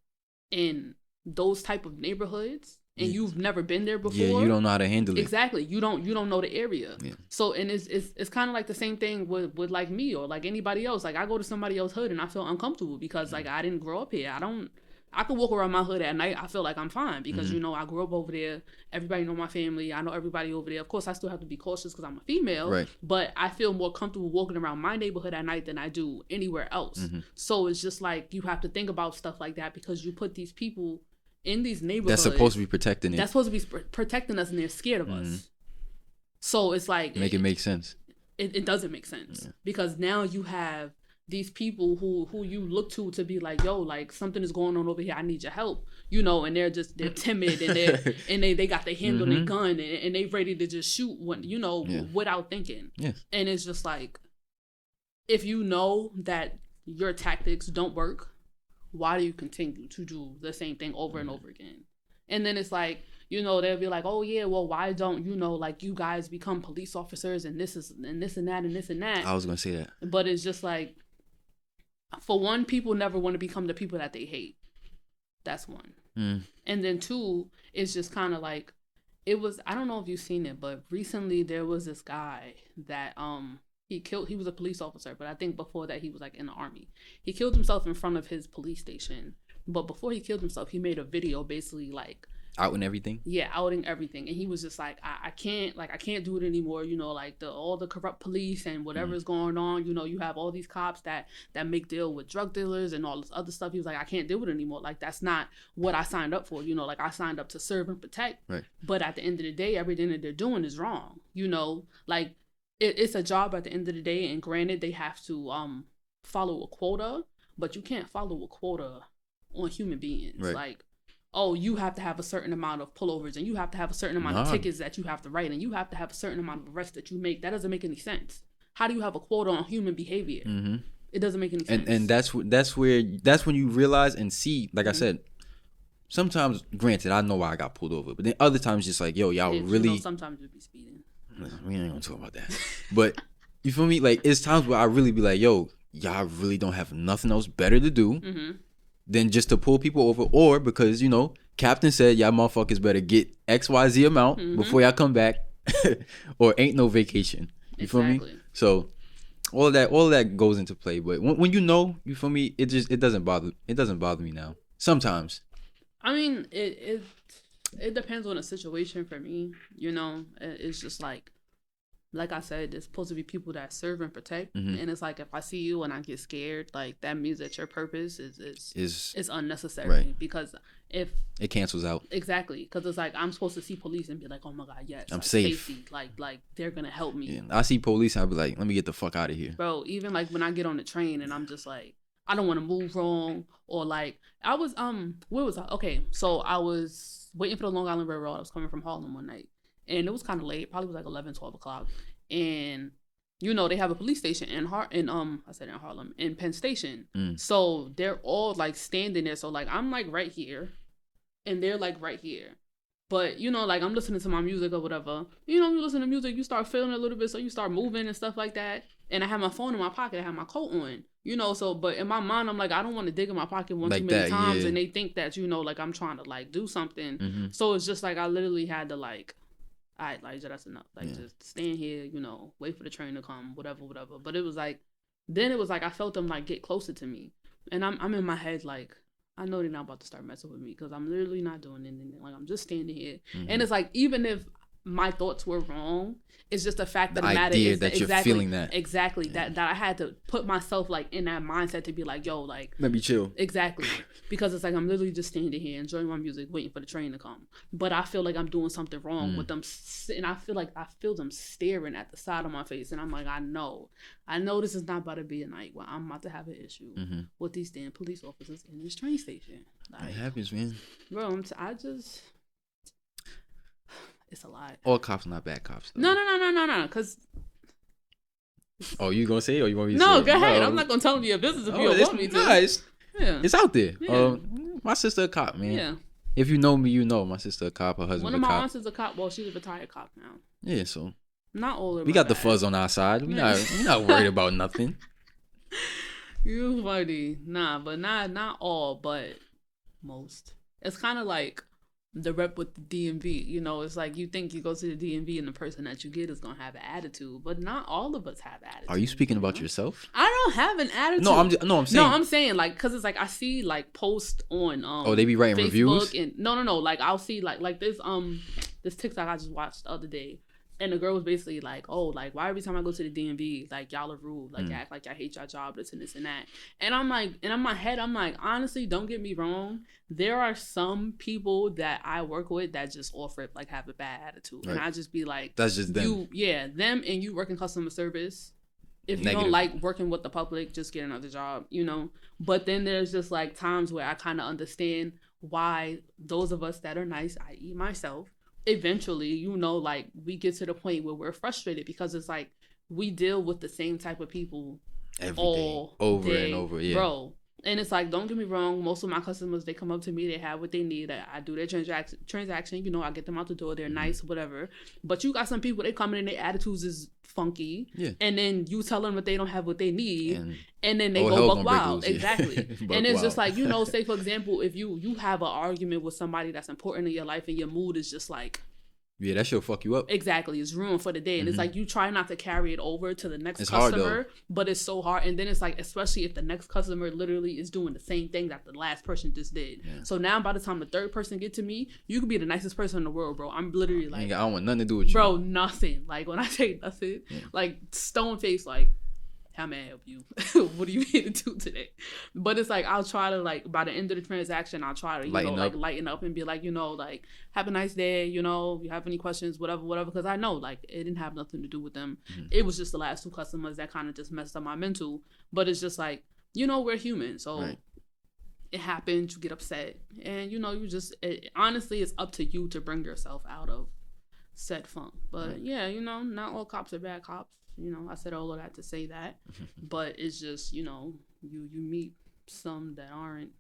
in those type of neighborhoods, and you've never been there before, you don't know how to handle it. Exactly, you don't know the area. So, and it's kind of like the same thing with like me or like anybody else. Like, I go to somebody else's hood and I feel uncomfortable because like I didn't grow up here. I could walk around my hood at night. I feel like I'm fine because you know I grew up over there. Everybody know my family. I know everybody over there. Of course, I still have to be cautious because I'm a female. Right. But I feel more comfortable walking around my neighborhood at night than I do anywhere else. So it's just like you have to think about stuff like that because you put these people in these neighborhoods that's supposed to be protecting it. That's supposed to be protecting us, and they're scared of us. So it's like it make sense. It doesn't make sense because now you have these people who you look to be like, yo, like something is going on over here. I need your help, you know, and they're timid and they got their hand on their gun and they ready to just shoot without thinking. And it's just like, if you know that your tactics don't work, why do you continue to do the same thing over and over again? And then it's like, you know, they'll be like, oh yeah, well, why don't, you know, like you guys become police officers and this and that. I was going to say that. But it's just like, for one, people never want to become the people that they hate. That's one. And then 2, it's just kind of like, it was, I don't know if you've seen it, but recently there was this guy that, he was a police officer, but I think before that he was like in the army. He killed himself in front of his police station. But before he killed himself, he made a video basically like outing everything. Yeah, outing everything. And he was just like, I can't do it anymore. You know, like all the corrupt police and whatever is going on. You know, you have all these cops that make deal with drug dealers and all this other stuff. He was like, I can't do it anymore. Like, that's not what I signed up for. You know, like I signed up to serve and protect. Right. But at the end of the day, everything that they're doing is wrong. You know, like it's a job at the end of the day. And granted, they have to follow a quota, but you can't follow a quota on human beings. Right. Like, oh, you have to have a certain amount of pullovers and you have to have a certain amount of tickets that you have to write and you have to have a certain amount of arrests that you make. That doesn't make any sense. How do you have a quota on human behavior? It doesn't make any sense. And that's when you realize and see, like I said, sometimes, granted, I know why I got pulled over, but then other times just like, yo, y'all really... You know, sometimes you'd be speeding. We ain't gonna talk about that. But, you feel me? Like, it's times where I really be like, yo, y'all really don't have nothing else better to do than just to pull people over, or because, you know, Captain said y'all motherfuckers better get XYZ amount before y'all come back, or ain't no vacation. You feel me? So all of that goes into play. But when you know, you feel me, it doesn't bother me now. Sometimes. I mean, it depends on the situation for me. You know, it's just like I said, there's supposed to be people that serve and protect, and it's like if I see you and I get scared, like that means that your purpose is unnecessary, right? Because if it cancels out, exactly, because it's like I'm supposed to see police and be like, oh my god, yes, I'm like, safe. Safety. Like they're gonna help me. Yeah. I see police, I'll be like, let me get the fuck out of here, bro. Even like when I get on the train and I'm just like, I don't want to move wrong, or like I was where was I? Okay, so I was waiting for the Long Island Railroad. I was coming from Harlem one night. And it was kind of late, probably was like 11, 12 o'clock. And, you know, they have a police station in Harlem, in Penn Station. So they're all like standing there. So like, I'm like right here and they're like right here. But, you know, like I'm listening to my music or whatever. You know, you listen to music, you start feeling a little bit. So you start moving and stuff like that. And I have my phone in my pocket. I have my coat on. You know, so, but in my mind, I'm like, I don't want to dig in my pocket one like too many times. Yeah. And they think that, you know, like I'm trying to like do something. So it's just like, I literally had to like, all right, like, that's enough. Like, just stand here, you know, wait for the train to come, whatever. But it was like, then it was like, I felt them, like, get closer to me. And I'm in my head, like, I know they're not about to start messing with me because I'm literally not doing anything. Like, I'm just standing here. And it's like, even if my thoughts were wrong, it's just the fact that the matter is that you're feeling that. Exactly. That I had to put myself, like, in that mindset to be like, yo, like. Let me chill. Exactly. Because it's like, I'm literally just standing here, enjoying my music, waiting for the train to come. But I feel like I'm doing something wrong with them. And I feel them staring at the side of my face. And I'm like, I know this is not about to be a night where I'm about to have an issue with these damn police officers in this train station. Like, it happens, man. Bro, it's a lot. All cops not bad cops, though. No. Because. Oh, you gonna say it or you want me to say it? No, go ahead. I'm not gonna tell you your business if you don't want me to. Nice. Yeah. It's out there. Yeah. My sister a cop, man. Yeah. If you know me, you know my sister a cop, her husband a cop. One of my aunts is a cop. Well, she's a retired cop now. Yeah, so. Not all of them. We got the fuzz on our side. We not worried about nothing. You funny. Nah, but not all, but most. It's kind of like the rep with the DMV, you know, it's like you think you go to the DMV and the person that you get is gonna have an attitude, but not all of us have attitude. Are you speaking about yourself? I don't have an attitude. I'm saying like, cause it's like I see like posts on they be writing Facebook reviews and no, like I'll see like this TikTok I just watched the other day. And the girl was basically like, oh, like, why every time I go to the DMV, like, y'all are rude. Like, act like y'all hate y'all job, this and this and that. And I'm like, and in my head, I'm like, honestly, don't get me wrong. There are some people that I work with that just off rip, like, have a bad attitude. Right. And I just be like, that's just them. Them and you work in customer service. If you don't like working with the public, just get another job, you know? But then there's just, like, times where I kind of understand why those of us that are nice, i.e. myself, eventually, you know, like we get to the point where we're frustrated because it's like we deal with the same type of people every day, over and over, bro. And it's like, don't get me wrong, most of my customers, they come up to me, they have what they need. I do their transaction, you know, I get them out the door, they're nice, whatever. But you got some people, they come in and their attitudes is funky. Yeah. And then you tell them that they don't have what they need. And then they go buck wild. Exactly. And it's just like, you know, say for example, if you have an argument with somebody that's important in your life and your mood is just like, yeah, that shit'll fuck you up. Exactly. It's ruined for the day. And it's like you try not to carry it over to the next customer, but it's so hard. And then it's like, especially if the next customer literally is doing the same thing that the last person just did. Yeah. So now by the time the third person get to me, you could be the nicest person in the world, bro. I'm literally like, I don't want nothing to do with you. Bro, nothing. Like when I say nothing, like stone face, like, how may I help you? What do you need to do today? But it's like, I'll try to like, by the end of the transaction, I'll try to, lighten up and be like, you know, like, have a nice day, you know, if you have any questions, whatever. Because I know, like, it didn't have nothing to do with them. Mm-hmm. It was just the last two customers that kind of just messed up my mental. But it's just like, you know, we're human. So it happens, you get upset. And, you know, honestly, it's up to you to bring yourself out of said funk. But yeah, you know, not all cops are bad cops. You know, I said all of that to say that, but it's just, you know, you meet some that aren't.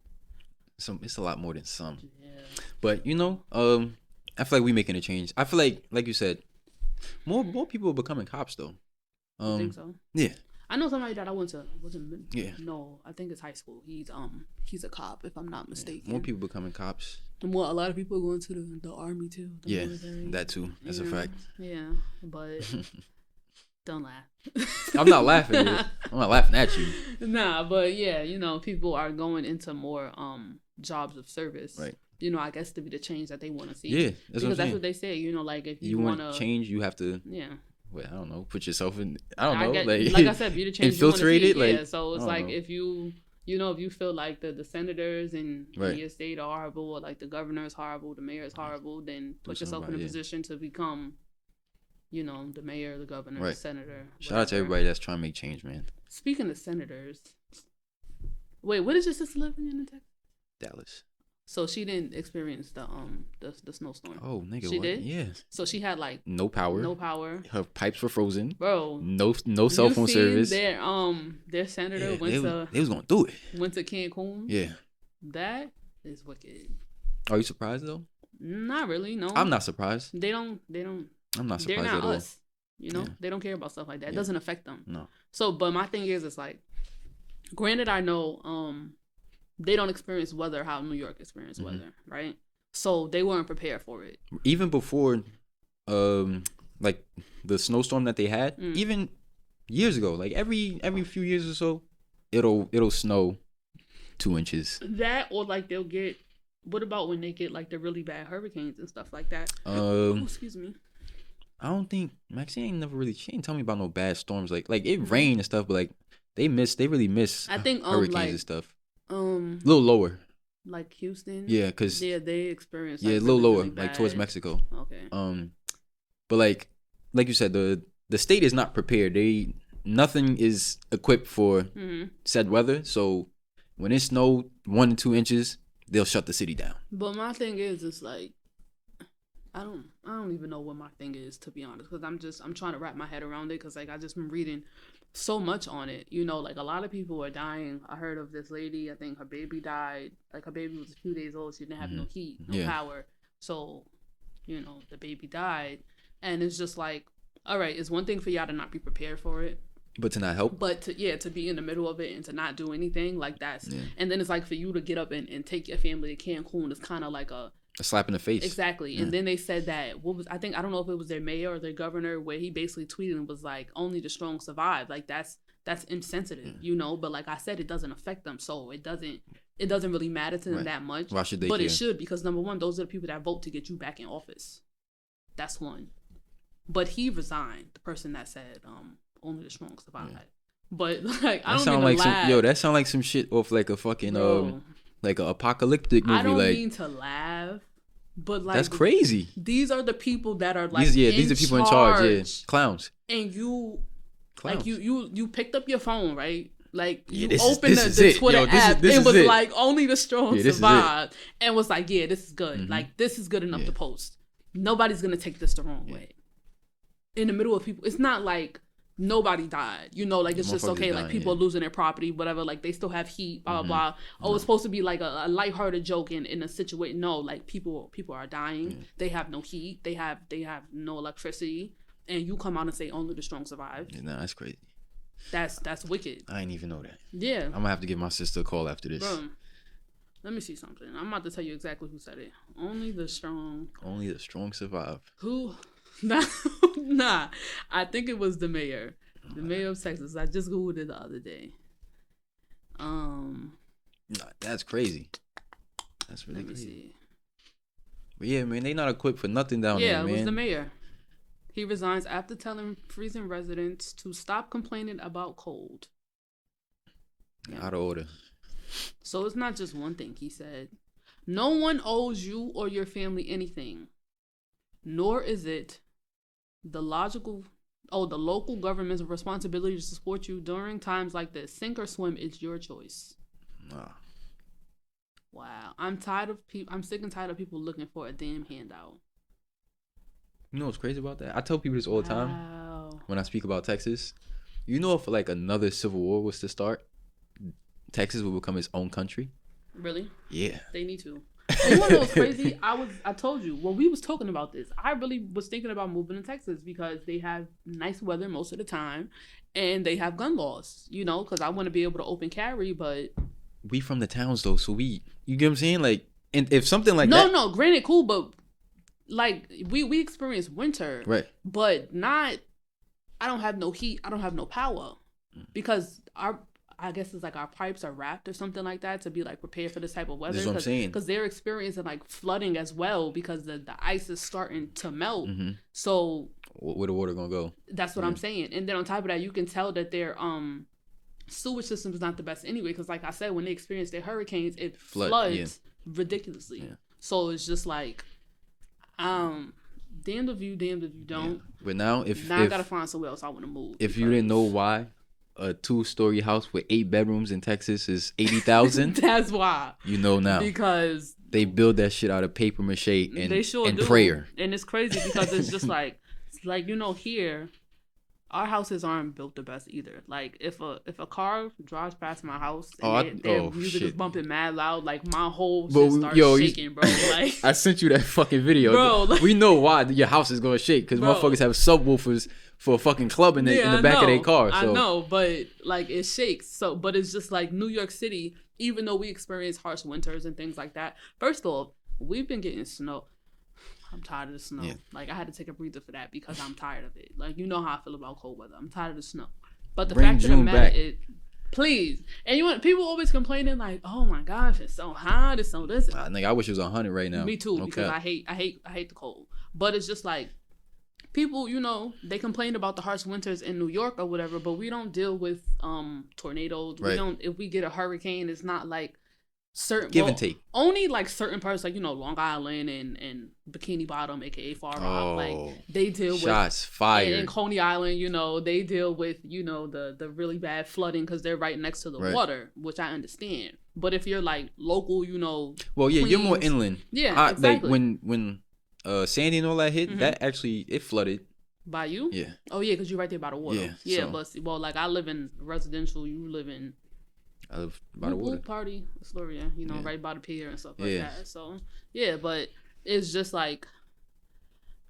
It's a lot more than some. Yeah. But you know, I feel like we making a change. I feel like you said, more people are becoming cops though. You think so? Yeah. I know somebody that I went to. No, I think it's high school. He's a cop, if I'm not mistaken. Yeah. More people becoming cops. And a lot of people are going to the army too. Military. That too. That's a fact. Yeah, but. Don't laugh. I'm not laughing. I'm not laughing at you. Nah, but yeah, you know, people are going into more jobs of service. Right. I guess to be the change that they want to see. Yeah, because that's what they say. Like if you want to change, you have to. Yeah. Well, I don't know. Put yourself in. I don't know. Like I said, be the change. Infiltrate it. Like, yeah. So it's like if you. If you feel like the senators in your state are horrible, or like the governor is horrible, the mayor is horrible, then put yourself in a position to become, the mayor, the governor, the senator. Shout out to everybody that's trying to make change, man. Speaking of senators, wait, what is your sister living in Texas? Dallas. So she didn't experience the snowstorm. Oh, nigga, she did? Yeah. So she had like no power. Her pipes were frozen. Bro. No cell phone service. Their senator they was gonna do it. Went to Cancun. Yeah. That is wicked. Are you surprised though? Not really. No. I'm not surprised. They don't. I'm not surprised they're not at all. Us. They don't care about stuff like that. It doesn't affect them. No. So, but my thing is, it's like, granted, I know, they don't experience weather how New York experienced weather, right? So they weren't prepared for it. Even before, like the snowstorm that they had, even years ago, like every few years or so, it'll snow 2 inches. That or like they'll get. What about when they get like the really bad hurricanes and stuff like that? Excuse me. I don't think Maxine ain't never really. She ain't tell me about no bad storms. Like it rained and stuff, but like they really miss. I think hurricanes and stuff. A little lower. Like Houston. Yeah, cause they experience. Like, a little lower, really like towards Mexico. Okay. But like you said, the state is not prepared. Nothing is equipped for said weather. So when it snowed 1 to 2 inches, they'll shut the city down. But my thing is, it's like I don't even know what my thing is, to be honest, because I'm trying to wrap my head around it, because like I just been reading so much on it. Like a lot of people are dying. I heard of this lady, I think her baby died. Like her baby was a few days old. She didn't have no heat, no power. So, the baby died. And it's just like, all right, it's one thing for y'all to not be prepared for it. But to not help? But to be in the middle of it and to not do anything, like that's... Yeah. And then it's like for you to get up and take your family to Cancun is kind of like a slap in the face. Exactly. Yeah. And then they said that, I don't know if it was their mayor or their governor, where he basically tweeted and was like, only the strong survive. Like that's insensitive, But like I said, it doesn't affect them. So it doesn't really matter to them that much. Why should they But care? It should, because number one, those are the people that vote to get you back in office. That's one. But he resigned, the person that said, only the strong survive. Yeah. But like I don't mean to laugh. That sound like some shit off like a fucking like an apocalyptic movie. I don't like, mean to laugh, but like that's crazy. These are the people that are like these are people in charge. Yeah, clowns. And you, clowns. Like you picked up your phone, right? Like you opened the Twitter app. It was like only the strong survive, and was like, yeah, this is good. Mm-hmm. Like this is good enough to post. Nobody's gonna take this the wrong way. In the middle of people, it's not like nobody died, like it's just okay, like people are losing their property, whatever, like they still have heat, blah blah blah. It's supposed to be like a lighthearted joke in a situation. No, like people are dying. They have no heat, they have no electricity, and you come out and say only the strong survive. Nah, that's crazy. That's wicked. I didn't even know that. Yeah, I'm gonna have to give my sister a call after this. Bro, let me see something. I'm about to tell you exactly who said it. Only the strong survive. Who? Nah, I think it was the mayor of Texas. I just Googled it the other day. Nah, that's crazy. That's really crazy. See. But yeah, man, they not equipped for nothing down there, man. Yeah, it was the mayor. He resigns after telling freezing residents to stop complaining about cold. Out of order. So it's not just one thing, he said. No one owes you or your family anything, nor is it the local government's responsibility to support you during times like this. Sink or swim, it's your choice. Wow. I'm sick and tired of people looking for a damn handout. You know what's crazy about that? I tell people this all the time when I speak about Texas. If like another civil war was to start, Texas would become its own country. Really? Yeah. They need to. You want to know what's crazy? I told you when we was talking about this, I really was thinking about moving to Texas because they have nice weather most of the time, and they have gun laws. Because I want to be able to open carry, but we from the towns though, so you get what I'm saying? Like, and if something like that, no, granted, cool, but like we experience winter, right? But not. I don't have no heat. I don't have no power because I I guess it's like our pipes are wrapped or something like that to be like prepared for this type of weather. That's what I'm saying. Because they're experiencing like flooding as well because the ice is starting to melt. So where the water gonna go? That's what I'm saying. And then on top of that, you can tell that their sewage system is not the best anyway. Because like I said, when they experience their hurricanes, it floods ridiculously. Yeah. So it's just like, damned if you don't. Yeah. But now I gotta find somewhere else I want to move. If you didn't know why a 2-story house with 8 bedrooms in Texas is $80,000, that's why. You know now because they build that shit out of paper mache and prayer. And it's crazy because it's just like here, our houses aren't built the best either. Like if a car drives past my house and their music is bumping mad loud, like my whole shit starts shaking, bro. Like I sent you that fucking video, bro. Like, we know why your house is gonna shake because motherfuckers have subwoofers for a fucking club in the back of their car. So. I know, but like it shakes. So, but it's just like New York City. Even though we experience harsh winters and things like that, first off, we've been getting snow. I'm tired of the snow. Yeah. Like I had to take a breather for that because I'm tired of it. Like you know how I feel about cold weather. I'm tired of the snow. But the fact of the matter, please. And people always complaining like, oh my gosh, it's so hot, it's so this. I wish it was 100 right now. Me too, because I hate the cold. But it's just like people, they complain about the harsh winters in New York or whatever, but we don't deal with tornadoes. Right. We don't. If we get a hurricane, it's not like certain give and take. Only like certain parts, like Long Island and Bikini Bottom, aka Far Rock, like they deal with shots fired. And Coney Island, they deal with the really bad flooding because they're right next to the water, which I understand. But if you're like local, well, yeah, Queens, you're more inland. Yeah, exactly. Like when Sandy and all that hit, that actually it flooded. By you? Yeah. Oh yeah, because you're right there by the water. Yeah, so. But like I live in residential, you live in. I live by the water. Party, Astoria, right by the pier and stuff like that. So yeah, but it's just like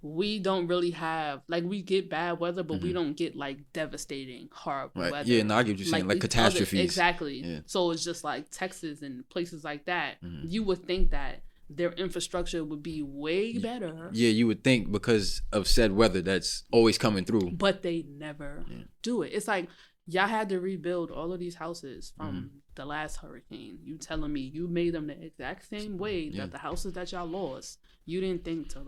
we don't really have we get bad weather, but we don't get like devastating horrible weather. Yeah, no, I get what you're saying, like catastrophes. Exactly. Yeah. So it's just like Texas and places like that. You would think that their infrastructure would be way better. Yeah, you would think because of said weather that's always coming through. But they never do it. It's like y'all had to rebuild all of these houses from the last hurricane. You telling me you made them the exact same way that the houses that y'all lost, you didn't think to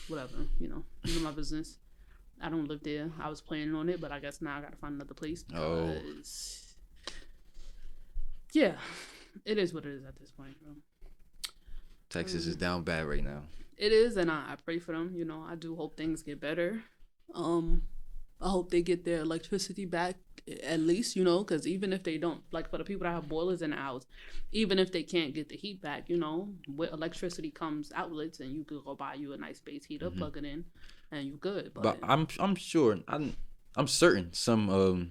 whatever, my business. I don't live there. I was planning on it, but I guess now I got to find another place because, yeah, it is what it is at this point, bro. Texas is down bad right now. It is, and I pray for them. I do hope things get better. I hope they get their electricity back at least, because even if they don't, like for the people that have boilers in the house, even if they can't get the heat back, with electricity comes outlets and you could go buy you a nice space heater, plug it in, and you good. But I'm sure, I'm certain some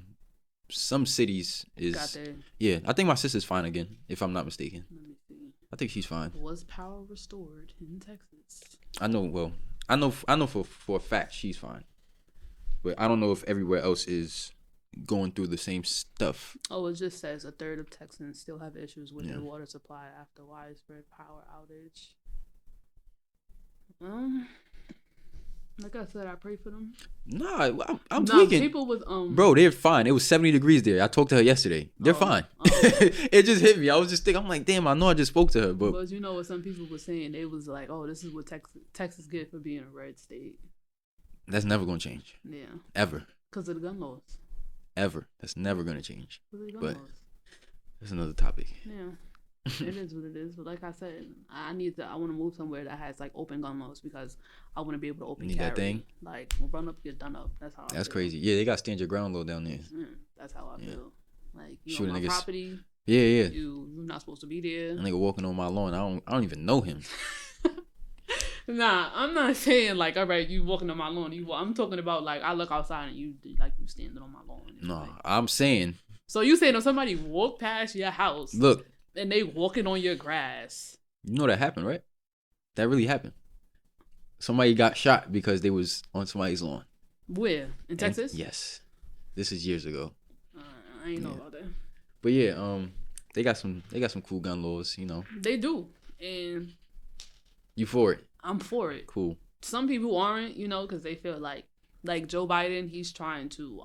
cities is. Got their, yeah, I think my sister's fine again, if I'm not mistaken. Let me see. I think she's fine. Was power restored in Texas? I know for a fact she's fine. But I don't know if everywhere else is going through the same stuff. Oh, it just says a third of Texans still have issues with their water supply after widespread power outage. Like I said, I pray for them. I'm tweaking. People with bro, they're fine. It was 70 degrees there. I talked to her yesterday. They're fine. It just hit me. I was just thinking. I'm like, damn. I know I just spoke to her, but what some people were saying. They was like, oh, this is what Texas get for being a red state. That's never gonna change. Yeah. Ever. Because of the gun laws. Ever. That's never gonna change. But laws. That's another topic. Yeah. It is what it is. But like I said, I want to move somewhere that has like open gun laws because I want to be able to open carry. That thing? Like run up, get done up. That's how I feel. Crazy. Yeah, they got stand your ground law down there. That's how I feel. Like you on my property. Yeah. You're not supposed to be there. A nigga walking on my lawn. I don't even know him. Nah, I'm not saying like, all right, you walking on my lawn. I'm talking about like I look outside and you standing on my lawn. No, I'm saying. So you saying if somebody walk past your house, look, and they walking on your grass. You know that happened, right? That really happened. Somebody got shot because they was on somebody's lawn. Where? In Texas? Yes. This is years ago. I ain't know about that. But yeah, they got some cool gun laws, They do, and you for it? I'm for it. Cool. Some people aren't, because they feel like Joe Biden, he's trying to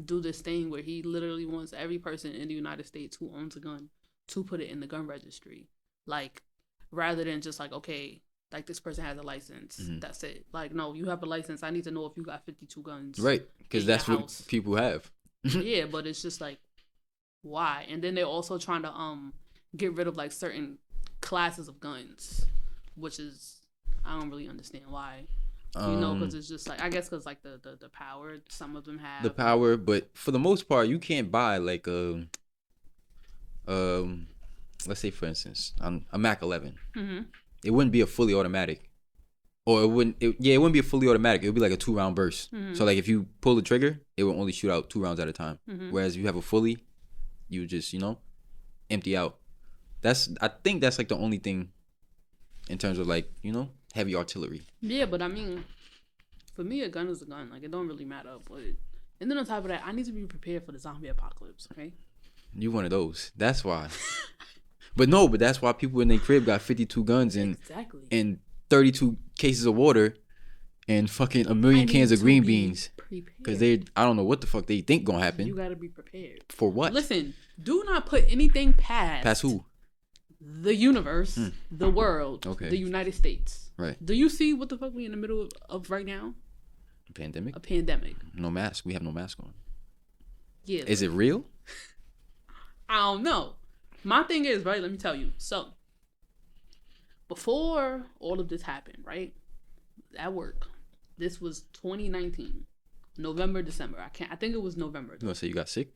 do this thing where he literally wants every person in the United States who owns a gun to put it in the gun registry. Like, rather than just like, okay, like this person has a license. That's it. Like, no, you have a license. I need to know if you got 52 guns. Right. Because that's what people have. Yeah, but it's just like, why? And then they're also trying to get rid of like certain classes of guns, which is, I don't really understand why. You know, because it's just like, I guess because like the power some of them have. The power, but for the most part, you can't buy like let's say for instance, a Mac 11. It wouldn't be a fully automatic, or it wouldn't be a fully automatic. It would be like a 2-round burst. So like if you pull the trigger, it will only shoot out 2 rounds at a time. Whereas if you have a fully, you just, you know, empty out. I think that's like the only thing in terms of like, you know, heavy artillery. Yeah, but I mean, for me, a gun is a gun. Like, it don't really matter. But and then on top of that, I need to be prepared for the zombie apocalypse. Okay. You one of those. That's why. but that's why people in their crib got 52 guns and 32 cases of water and fucking a million cans of green beans. Because I don't know what the fuck they think gonna happen. You gotta be prepared. For what? Listen, do not put anything past. Past who? The universe, the world, the United States. Right. Do you see what the fuck we in the middle of right now? A pandemic? A pandemic. No mask. We have no mask on. Yeah. Is it real? I don't know. My thing is, right, let me tell you. So, before all of this happened, right, at work, this was 2019, November, December. I think it was November. You gonna say you got sick?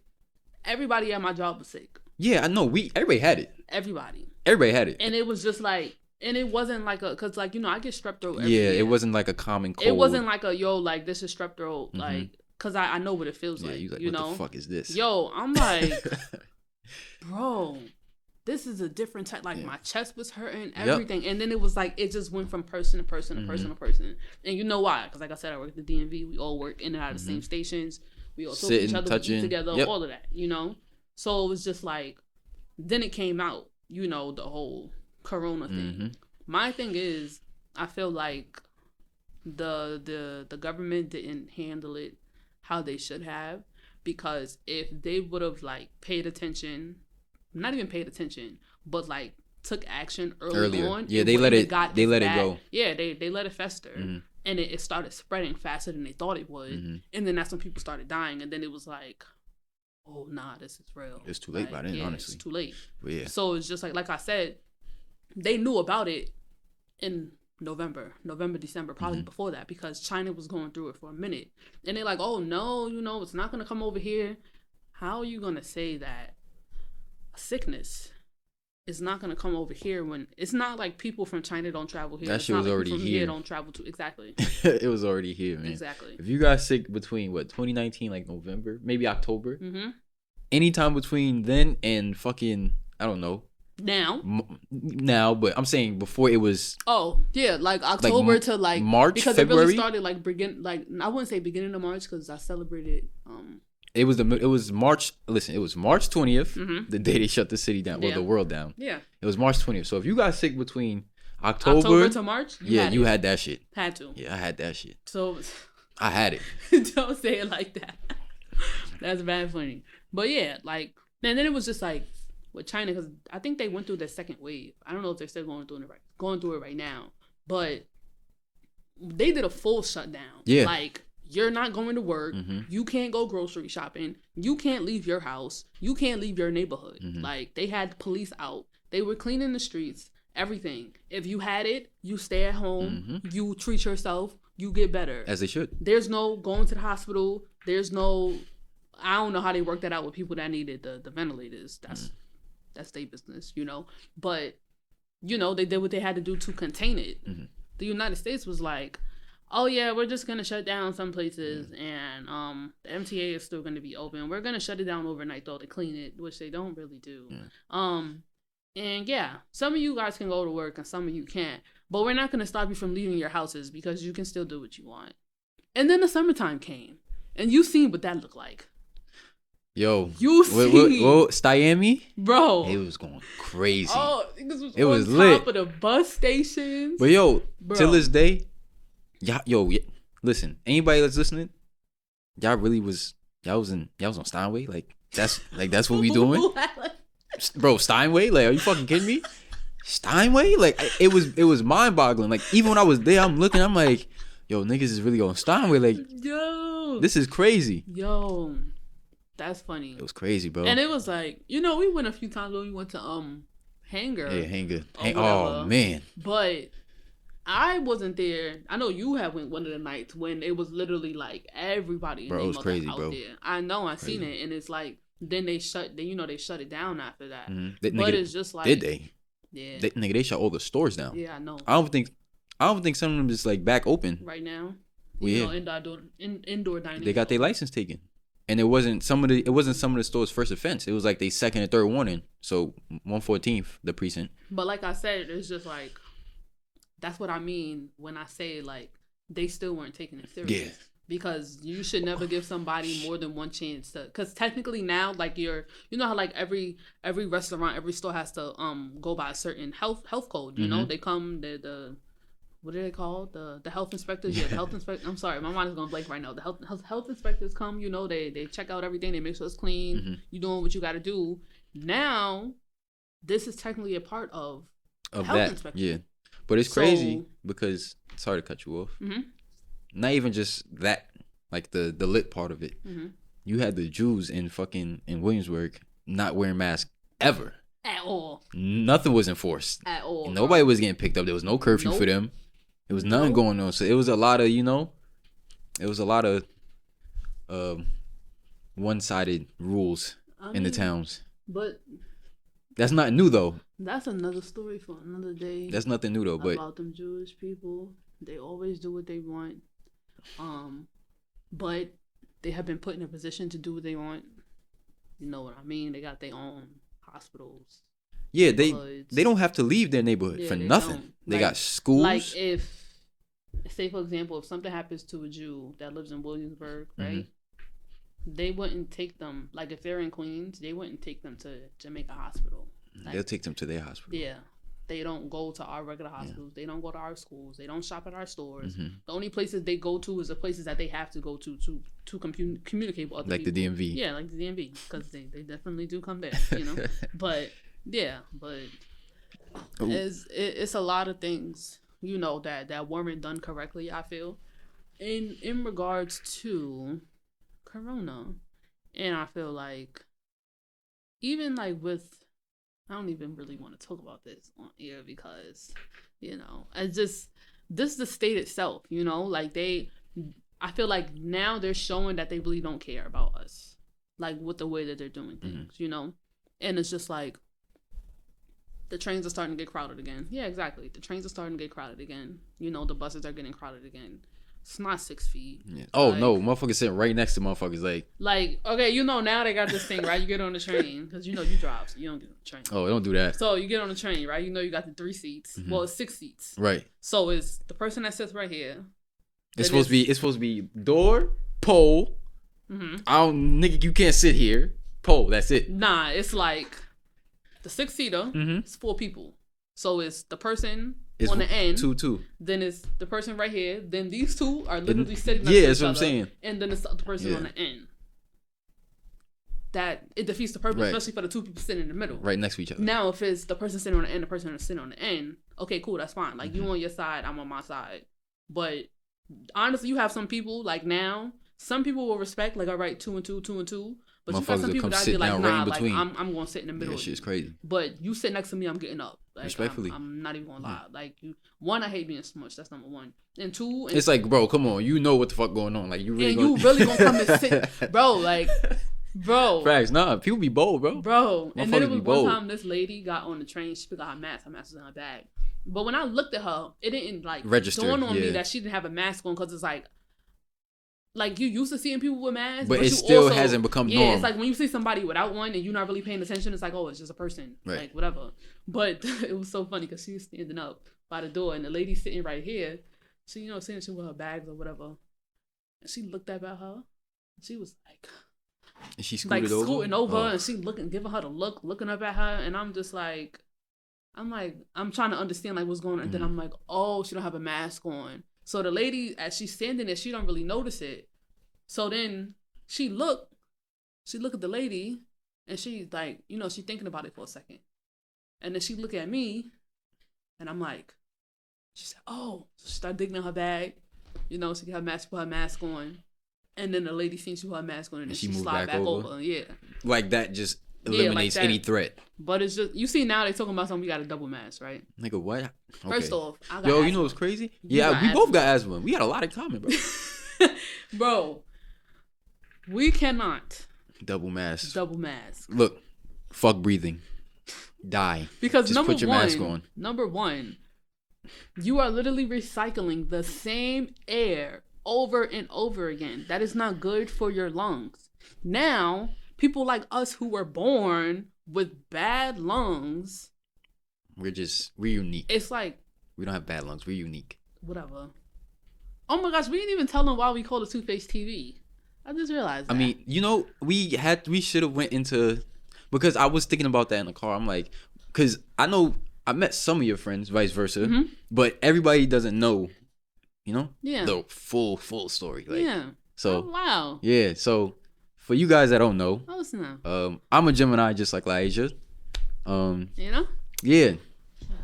Everybody at my job was sick. Yeah, I know. Everybody had it. Everybody had it. And it was just like, and it wasn't like because like, you know, I get strep throat every year. It wasn't like a common cold. It wasn't like like this is strep throat, like, because I know what it feels like. You like, you what know? the fuck is this? Yo, I'm like, bro, this is a different type. Like, my chest was hurting, everything. Yep. And then it was like, it just went from person to person to person to person. And you know why? Because like I said, I work at the DMV. We all work in and out of the same stations. We all talk to each other, touching, together, all of that, you know? So it was just like, then it came out, you know, the whole corona thing. My thing is, I feel like the government didn't handle it how they should have, because if they would have like paid attention, not even paid attention, but like took action earlier on. Yeah, they let it go. Yeah, they let it fester. And it started spreading faster than they thought it would. And then that's when people started dying. And then it was like, oh, nah, this is real. It's too late by then, honestly. It's too late. But yeah. So it's just like I said, they knew about it in November, December, probably before that, because China was going through it for a minute. And they're like, oh, no, you know, it's not going to come over here. How are you going to say that a sickness is not going to come over here when it's not like people from China don't travel here? That shit was already here. Here don't travel to. Exactly. It was already here, man. Exactly. If you got sick between 2019, like November, maybe October, anytime between then and fucking, I don't know. Now, but I'm saying before it was. Oh yeah, like October to like March, because February? It really started like I wouldn't say beginning of March because I celebrated. It was March. Listen, it was March 20th, the day they shut the city down, the world down. Yeah, it was March 20th. So if you got sick between October to March, you had that shit. Had to. Yeah, I had that shit. So I had it. Don't say it like that. That's bad funny. But yeah, like, and then it was just like with China, because I think they went through their second wave. I don't know if they're still going through it right now, but they did a full shutdown. Yeah, like. You're not going to work. You can't go grocery shopping. You can't leave your house. You can't leave your neighborhood. Like, they had police out. They were cleaning the streets, everything. If you had it, you stay at home. You treat yourself. You get better. As they should. There's no going to the hospital. There's no, I don't know how they worked that out with people that needed the ventilators. That's their business, you know. But, you know, they did what they had to do to contain it. The United States was like, oh yeah, we're just gonna shut down some places, and the MTA is still gonna be open. We're gonna shut it down overnight though to clean it, which they don't really do. And yeah, some of you guys can go to work and some of you can't, but we're not gonna stop you from leaving your houses because you can still do what you want. And then the summertime came, and you seen what that looked like. Yo, you see, Miami, bro, it was going crazy. Oh, it was lit. Top of the bus stations. But yo, till this day. Listen, anybody that's listening, y'all really was y'all was on Steinway? Like that's what we doing? Bro, Steinway? Like, are you fucking kidding me? Steinway? Like, it was mind boggling. Like, even when I was there, I'm looking, I'm like, yo, niggas is really on Steinway. Like, yo, this is crazy. Yo, that's funny. It was crazy, bro. And it was like, we went a few times when we went to Hanger. Yeah, Hanger. Oh man. But I wasn't there. I know you have went one of the nights when it was literally like everybody. Bro, it was crazy, out bro. there. I know, I seen it, and it's like then they shut it down after that. Mm-hmm. But it's just like, did they? Yeah. They shut all the stores down. Yeah, I know. I don't think some of them is like back open right now. Indoor dining. They got their license taken, and it wasn't some of the stores' first offense. It was like they second and third warning. So 114th, the precinct. But like I said, it's just like, that's what I mean when I say like they still weren't taking it serious. Yeah. Because you should never give somebody more than one chance to. Because technically now, like you know how like every restaurant, every store has to go by a certain health code. You know, they come the what are they called? The health inspectors. Yeah, the health inspector. I'm sorry, my mind is going blank right now. The health inspectors come. You know, they check out everything. They make sure it's clean. Mm-hmm. You doing what you got to do. Now, this is technically a part of health that. inspection. Yeah, but it's crazy because, sorry to cut you off. Mm-hmm. Not even just that, like the lit part of it. Mm-hmm. You had the Jews in Williamsburg not wearing masks ever. At all. Nothing was enforced. At all. Nobody was getting picked up. There was no curfew for them. There was nothing going on. So it was a lot of, one-sided rules in the towns. But that's not new though. That's another story for another day. That's nothing new though. But about them Jewish people, they always do what they want. But they have been put in a position to do what they want. You know what I mean? They got their own hospitals. Yeah, they don't have to leave their neighborhood for nothing. They got schools. Like if, say for example, if something happens to a Jew that lives in Williamsburg, right? They wouldn't take them, like if they're in Queens, they wouldn't take them to Jamaica Hospital. Like, they'll take them to their hospital. Yeah. They don't go to our regular hospitals. Yeah. They don't go to our schools. They don't shop at our stores. The only places they go to is the places that they have to go to communicate with other like people. Like the DMV. Yeah, like the DMV. Because they definitely do come there, you know? But it's a lot of things, you know, that weren't done correctly, I feel. In regards to Corona. And I feel like even like with, I don't even really want to talk about this on air because, you know, it's just, this is the state itself, you know, like I feel like now they're showing that they really don't care about us, like with the way that they're doing things, you know, and it's just like, the trains are starting to get crowded again. Yeah, exactly. The trains are starting to get crowded again. You know, the buses are getting crowded again. It's not 6 feet. Yeah. Oh, like, no. Motherfuckers sitting right next to motherfuckers. Like, okay, you know, now they got this thing, right? You get on the train, because you know you drive, so you don't get on the train. Oh, don't do that. So you get on the train, right? You know you got the 3 seats. Well, it's 6 seats. Right. So it's the person that sits right here. It's supposed to be door, pole. Nigga, you can't sit here. Pole, that's it. Nah, it's like the 6-seater. It's 4 people. So it's the person on the end. Two. Then it's the person right here. Then these 2 are literally sitting next to each other. Yeah, that's what I'm saying. And then it's the person on the end. That it defeats the purpose, especially for the 2 people sitting in the middle. Right next to each other. Now, if it's the person sitting on the end, the person sitting on the end, okay, cool, that's fine. Like, you on your side, I'm on my side. But honestly, you have some people, like now, some people will respect, like, all right, 2 and 2, 2 and 2. But you got some people that be like, nah, like, I'm going to sit in the middle. Yeah, shit's crazy. But you sit next to me, I'm getting up. Like, respectfully. I'm not even going to lie. Like, 1, I hate being smushed. That's number 1. And 2... it's like, bro, come on. You know what the fuck going on. Like, you really you really going to come and sit. Bro, like... Bro. Facts. Nah, people be bold, bro. Bro. And then it was one time this lady got on the train. She forgot her mask. Her mask was in her bag. But when I looked at her, it didn't, like... register. Dawn on me that she didn't have a mask on because it's like you used to seeing people with masks, but it still also, hasn't become normal. Yeah, it's like when you see somebody without one and you're not really paying attention, it's like, oh, it's just a person, like whatever. But it was so funny because she was standing up by the door and the lady sitting right here, she, you know, sitting with her bags or whatever, and she looked up at her, and she was like, and she scooting over, and she giving her the looking up at her, and I'm just like, I'm trying to understand like what's going on, and then I'm like, oh, she don't have a mask on. So the lady, as she's standing there, she don't really notice it. So then she looked, She look at the lady, and she's like, you know, she thinking about it for a second. And then she look at me, and I'm like, she said, oh. So she start digging in her bag. You know, she got her mask, put her mask on. And then the lady seen she put her mask on, and then she slide back over. Yeah. Like that just eliminates any threat. But it's just, you see now they talking about something, we got a double mask, right? Nigga, what? Okay. First off, I got Yo, asthma. you know what's crazy? Yeah, we both got asthma. We got a lot in common, bro. Bro, we cannot double mask. Look, fuck breathing. Die. Because just put your mask on. Number one, you are literally recycling the same air over and over again. That is not good for your lungs. Now, people like us who were born with bad lungs, we're unique. It's like, we don't have bad lungs. We're unique. Whatever. Oh my gosh, we didn't even tell them why we call it 2FacedTV. I just realized that. I mean, you know, we should have went into, because I was thinking about that in the car. I'm like, because I know I met some of your friends, vice versa, but everybody doesn't know, you know, the full story. Like, yeah. So, oh, wow. Yeah. So, for you guys that don't know, I'm a Gemini just like Laisha. You know? Yeah.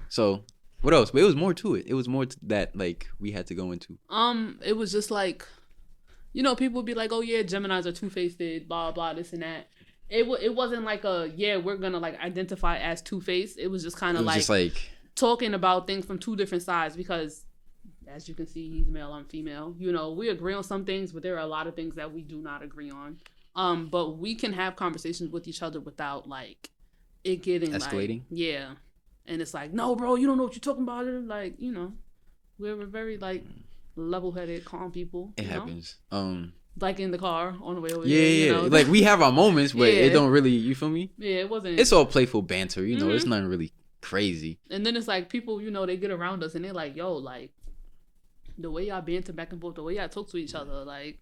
So, what else? But it was more to it. It was more to that, like, we had to go into. It was just like, you know, people would be like, oh yeah, Geminis are two-faced, blah blah, this and that. It wasn't like we're gonna like identify as two-faced. It was just kind of like talking about things from two different sides, because as you can see, he's male, I'm female. You know, we agree on some things, but there are a lot of things that we do not agree on. But we can have conversations with each other without like it getting escalating. Like, yeah. And it's like, no, bro, you don't know what you're talking about. Like, you know, we're very like level-headed, calm people. It happens. Like in the car on the way over here. Yeah. You know? Like we have our moments, but it don't really. You feel me? Yeah, it wasn't. It's all playful banter. You know, it's nothing really crazy. And then it's like people, you know, they get around us and they're like, yo, like the way y'all banter back and forth, the way y'all talk to each other, like.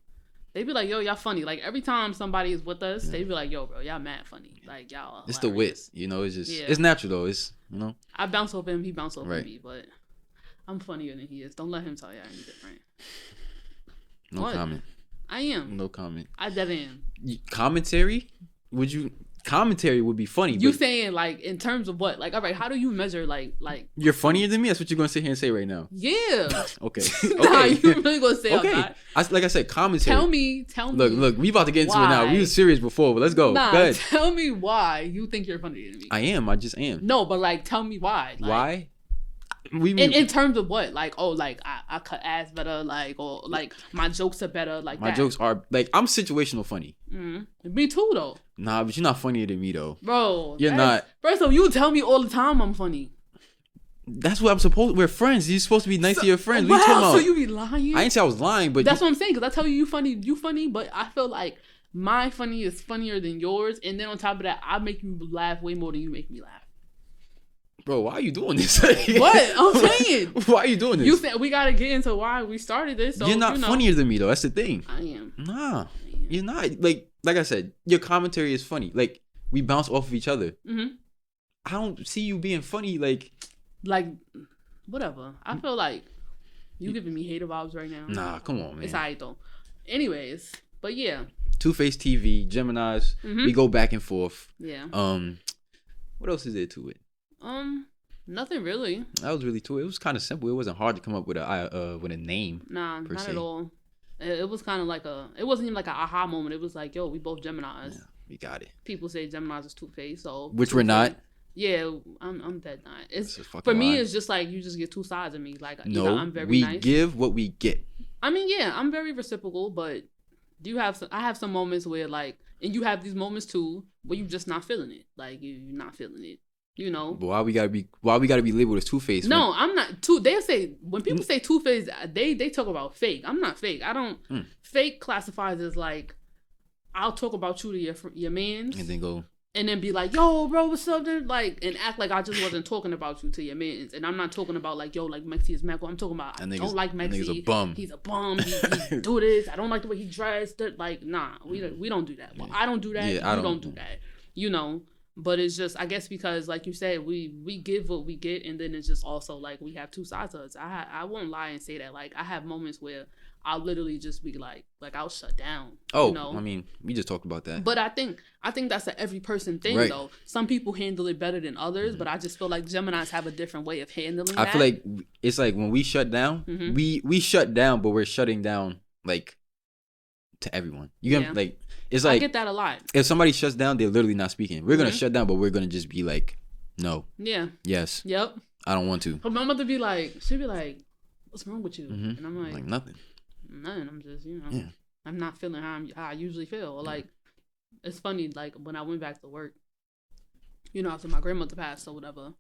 They be like, yo, y'all funny. Like, every time somebody is with us, they be like, yo, bro, y'all mad funny. Like, y'all it's the wit, you know? It's just, it's natural, though. It's, you know? I bounce off him, he bounce off me, but I'm funnier than he is. Don't let him tell you I'm different. No comment. I am. No comment. I dead am. Commentary? Commentary would be funny. You saying like in terms of what? Like, all right, how do you measure like you're funnier than me? That's what you're gonna sit here and say right now. Yeah. Okay. Nah, you really gonna say okay. Like I said, commentary. Tell me. Look, we about to get into it now. We were serious before, but let's go. Nah, go ahead. Tell me why you think you're funnier than me. I am. I just am. No, but like, tell me why. Like, why? In terms of what? Like, oh, like I cut ass better, like, or like my jokes are better, like my jokes are like I'm situational funny. Mm-hmm. Me too, though. Nah, but you're not funnier than me though, bro. You're not. First off, you tell me all the time I'm funny. That's what I'm supposed. We're friends. You're supposed to be nice to your friends. What you talking about? So you be lying? I ain't say I was lying, but that's what I'm saying. Because I tell you funny, but I feel like my funny is funnier than yours, and then on top of that, I make you laugh way more than you make me laugh. Bro, why are you doing this? What? I'm saying. Why are you doing this? You said we gotta get into why we started this. So, you're not funnier than me though. That's the thing. I am. Nah, you're not. Like I said, your commentary is funny. Like we bounce off of each other. Mm-hmm. I don't see you being funny. Like whatever. I feel like you giving me hater vibes right now. Nah, come on, man. It's alright though. Anyways, but yeah. 2FacedTV, Geminis. We go back and forth. Yeah. What else is there to it? Nothing really. That was really to it. It was kind of simple. It wasn't hard to come up with a name. Nah, not at all. It was kind of like it wasn't even like an aha moment. It was like, yo, we both Geminis. Yeah, we got it. People say Geminis is two-faced, so which we're not. Yeah, I'm dead not. It's for me. It's just like you just get two sides of me. Like no, I'm very we nice. Give what we get. I mean, yeah, I'm very reciprocal, but I have some moments where like, and you have these moments too where you just not feeling it. Like you're not feeling it. You know, but why we gotta be labeled as two-faced? No, I'm not two. They say when people say two-faced, they talk about fake. I'm not fake. I don't. Fake classifies as like I'll talk about you to your mans and then be like, yo, bro, what's up, dude? Like, and act like I just wasn't talking about you to your mans. And I'm not talking about like, yo, like Mexi is Mecco. I'm talking about I don't like Mexi. He's a bum. He's a bum. He do this. I don't like the way he dressed. Like, nah, we don't do that. Well, I don't do that. Yeah, you don't do that. You know. But it's just, I guess, because like you said, we give what we get, and then it's just also like we have two sides of us. I won't lie and say that like I have moments where I'll literally just be like I'll shut down. Oh, you know? I mean, we just talked about that. But I think that's an every person thing, right. though. Some people handle it better than others, but I just feel like Geminis have a different way of handling I that. feel like it's like when we shut down, we shut down, but we're shutting down like to everyone. You get like it's like I get that a lot. If somebody shuts down, they're literally not speaking. We're gonna shut down, but we're gonna just be like, no. Yeah. Yes. Yep. I don't want to. But my mother be like, she'd be like, "What's wrong with you?" And I'm like, nothing. Nothing. I'm just, I'm not feeling how I usually feel. Or like, it's funny. Like when I went back to work, after my grandmother passed or whatever,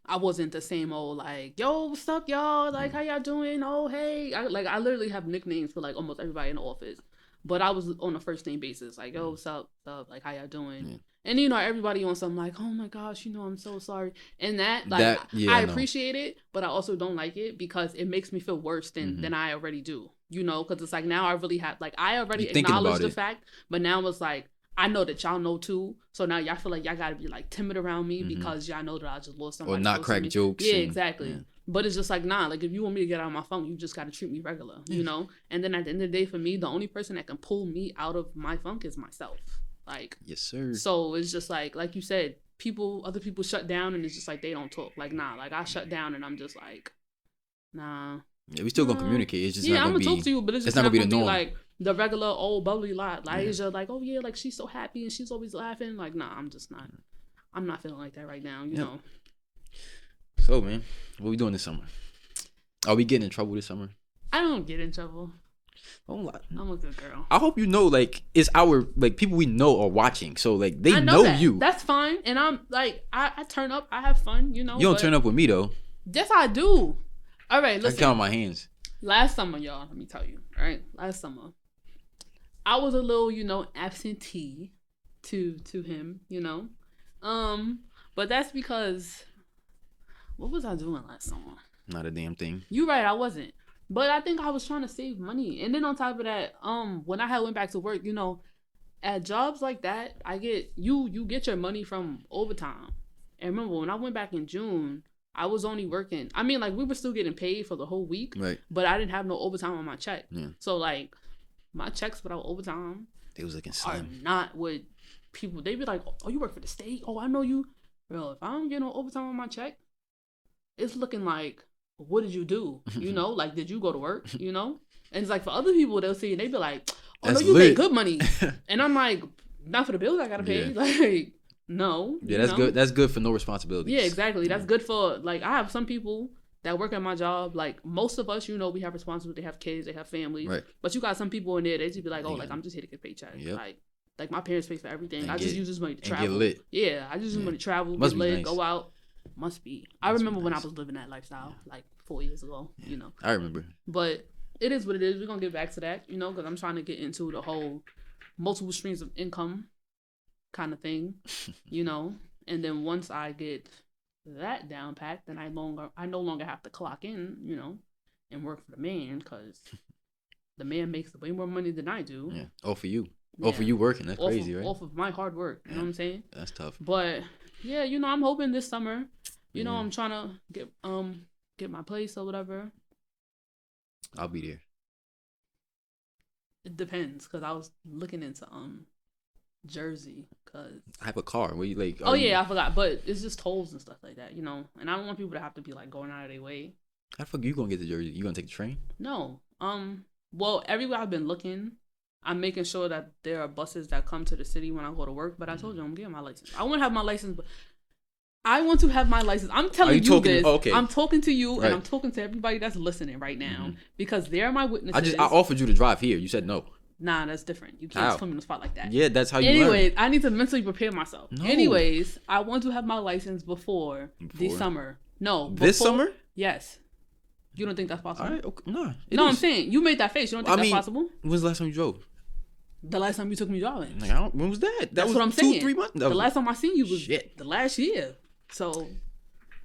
I wasn't the same old like, "Yo, what's up, y'all? Like, how y'all doing? Oh, hey." I literally have nicknames for like almost everybody in the office. But I was on a first name basis, like, "Yo, what's up? Like, how y'all doing?" Yeah. And everybody on something like, "Oh my gosh, I'm so sorry." And that, like, I appreciate it, but I also don't like it because it makes me feel worse than I already do. Because it's like now I really have, like, I already acknowledge the fact, but now it's like I know that y'all know too. So now y'all feel like y'all gotta be like timid around me because y'all know that I just lost somebody. Or not crack jokes. Yeah, exactly. Yeah. But it's just like, nah, like if you want me to get out of my funk, you just got to treat me regular, And then at the end of the day, for me, the only person that can pull me out of my funk is myself. Like, yes, sir. So it's just like you said, other people shut down and it's just like they don't talk. Like, nah, like I shut down and I'm just like, nah. Yeah, we still gonna communicate. It's just not I'm gonna talk to you, but it's just not gonna be the norm. Like the regular old bubbly lot. Like, Asia, like, oh yeah, like she's so happy and she's always laughing. Like, nah, I'm just not. I'm not feeling like that right now, you know. So, man, what we doing this summer? Are we getting in trouble this summer? I don't get in trouble. I'm a good girl. I hope like it's our like people we know are watching, so like they know you. That's fine, and I'm like I turn up, I have fun, You don't turn up with me though. Yes, I do. All right, listen. I count my hands. Last summer, y'all, let me tell you. All right, last summer, I was a little, absentee to him, but that's because what was I doing last summer? Not a damn thing. You're right, I wasn't. But I think I was trying to save money. And then on top of that, when I went back to work, at jobs like that, I get you get your money from overtime. And remember, when I went back in June, I was only working. I mean, like, we were still getting paid for the whole week. Right. But I didn't have no overtime on my check. Yeah. So, like, my checks without overtime they was looking slim. Are not what people, they be like, "Oh, you work for the state? Oh, I know you." Bro, if I don't get no overtime on my check, it's looking like, what did you do? Like, did you go to work? And it's like for other people, they'll see and they be like, "Oh, that's no, you make good money." And I'm like, not for the bills I gotta pay. Yeah. Like, no. Yeah, that's good. That's good for no responsibilities. Yeah, exactly. That's good for, like, I have some people that work at my job. Like, most of us, we have responsibility. They have kids. They have families. Right. But you got some people in there, they just be like, "Oh, like, I'm just here to get a paycheck." Yep. Like my parents pay for everything. I just use this money to travel. Get lit. Yeah, I just use money to travel, get lit, go out. Must be. I remember when I was living that lifestyle, like 4 years ago, I remember. But it is what it is. We're going to get back to that, because I'm trying to get into the whole multiple streams of income kind of thing, And then once I get that down packed, then I no longer have to clock in, and work for the man, because the man makes way more money than I do. Yeah. All for you. Yeah. All for you working. That's crazy, right? Off of my hard work. You know what I'm saying? That's tough. But yeah, I'm hoping this summer, I'm trying to get my place or whatever. I'll be there. It depends, because I was looking into Jersey, because I have a car. Where you like? Oh yeah, I forgot. But it's just tolls and stuff like that, And I don't want people to have to be like going out of their way. How the fuck you gonna get to Jersey? You gonna take the train? No. Well, everywhere I've been looking, I'm making sure that there are buses that come to the city when I go to work. But I told you I'm getting my license. I want to have my license. I want to have my license. I'm telling you this. Oh, okay. I'm talking to you, right. And I'm talking to everybody that's listening right now, because they're my witnesses. I offered you to drive here. You said no. Nah, that's different. You can't put me in the spot like that. Yeah, that's how you Anyways, I need to mentally prepare myself. No. Anyways, I want to have my license before this summer. No. This summer? Yes. You don't think that's possible? All right, okay. No, I'm saying, you made that face. You don't think that's possible? When's the last time you drove? The last time you took me driving. Like, when was that? That's was what I'm saying. 2-3 months? The last time I seen you was the last year. So,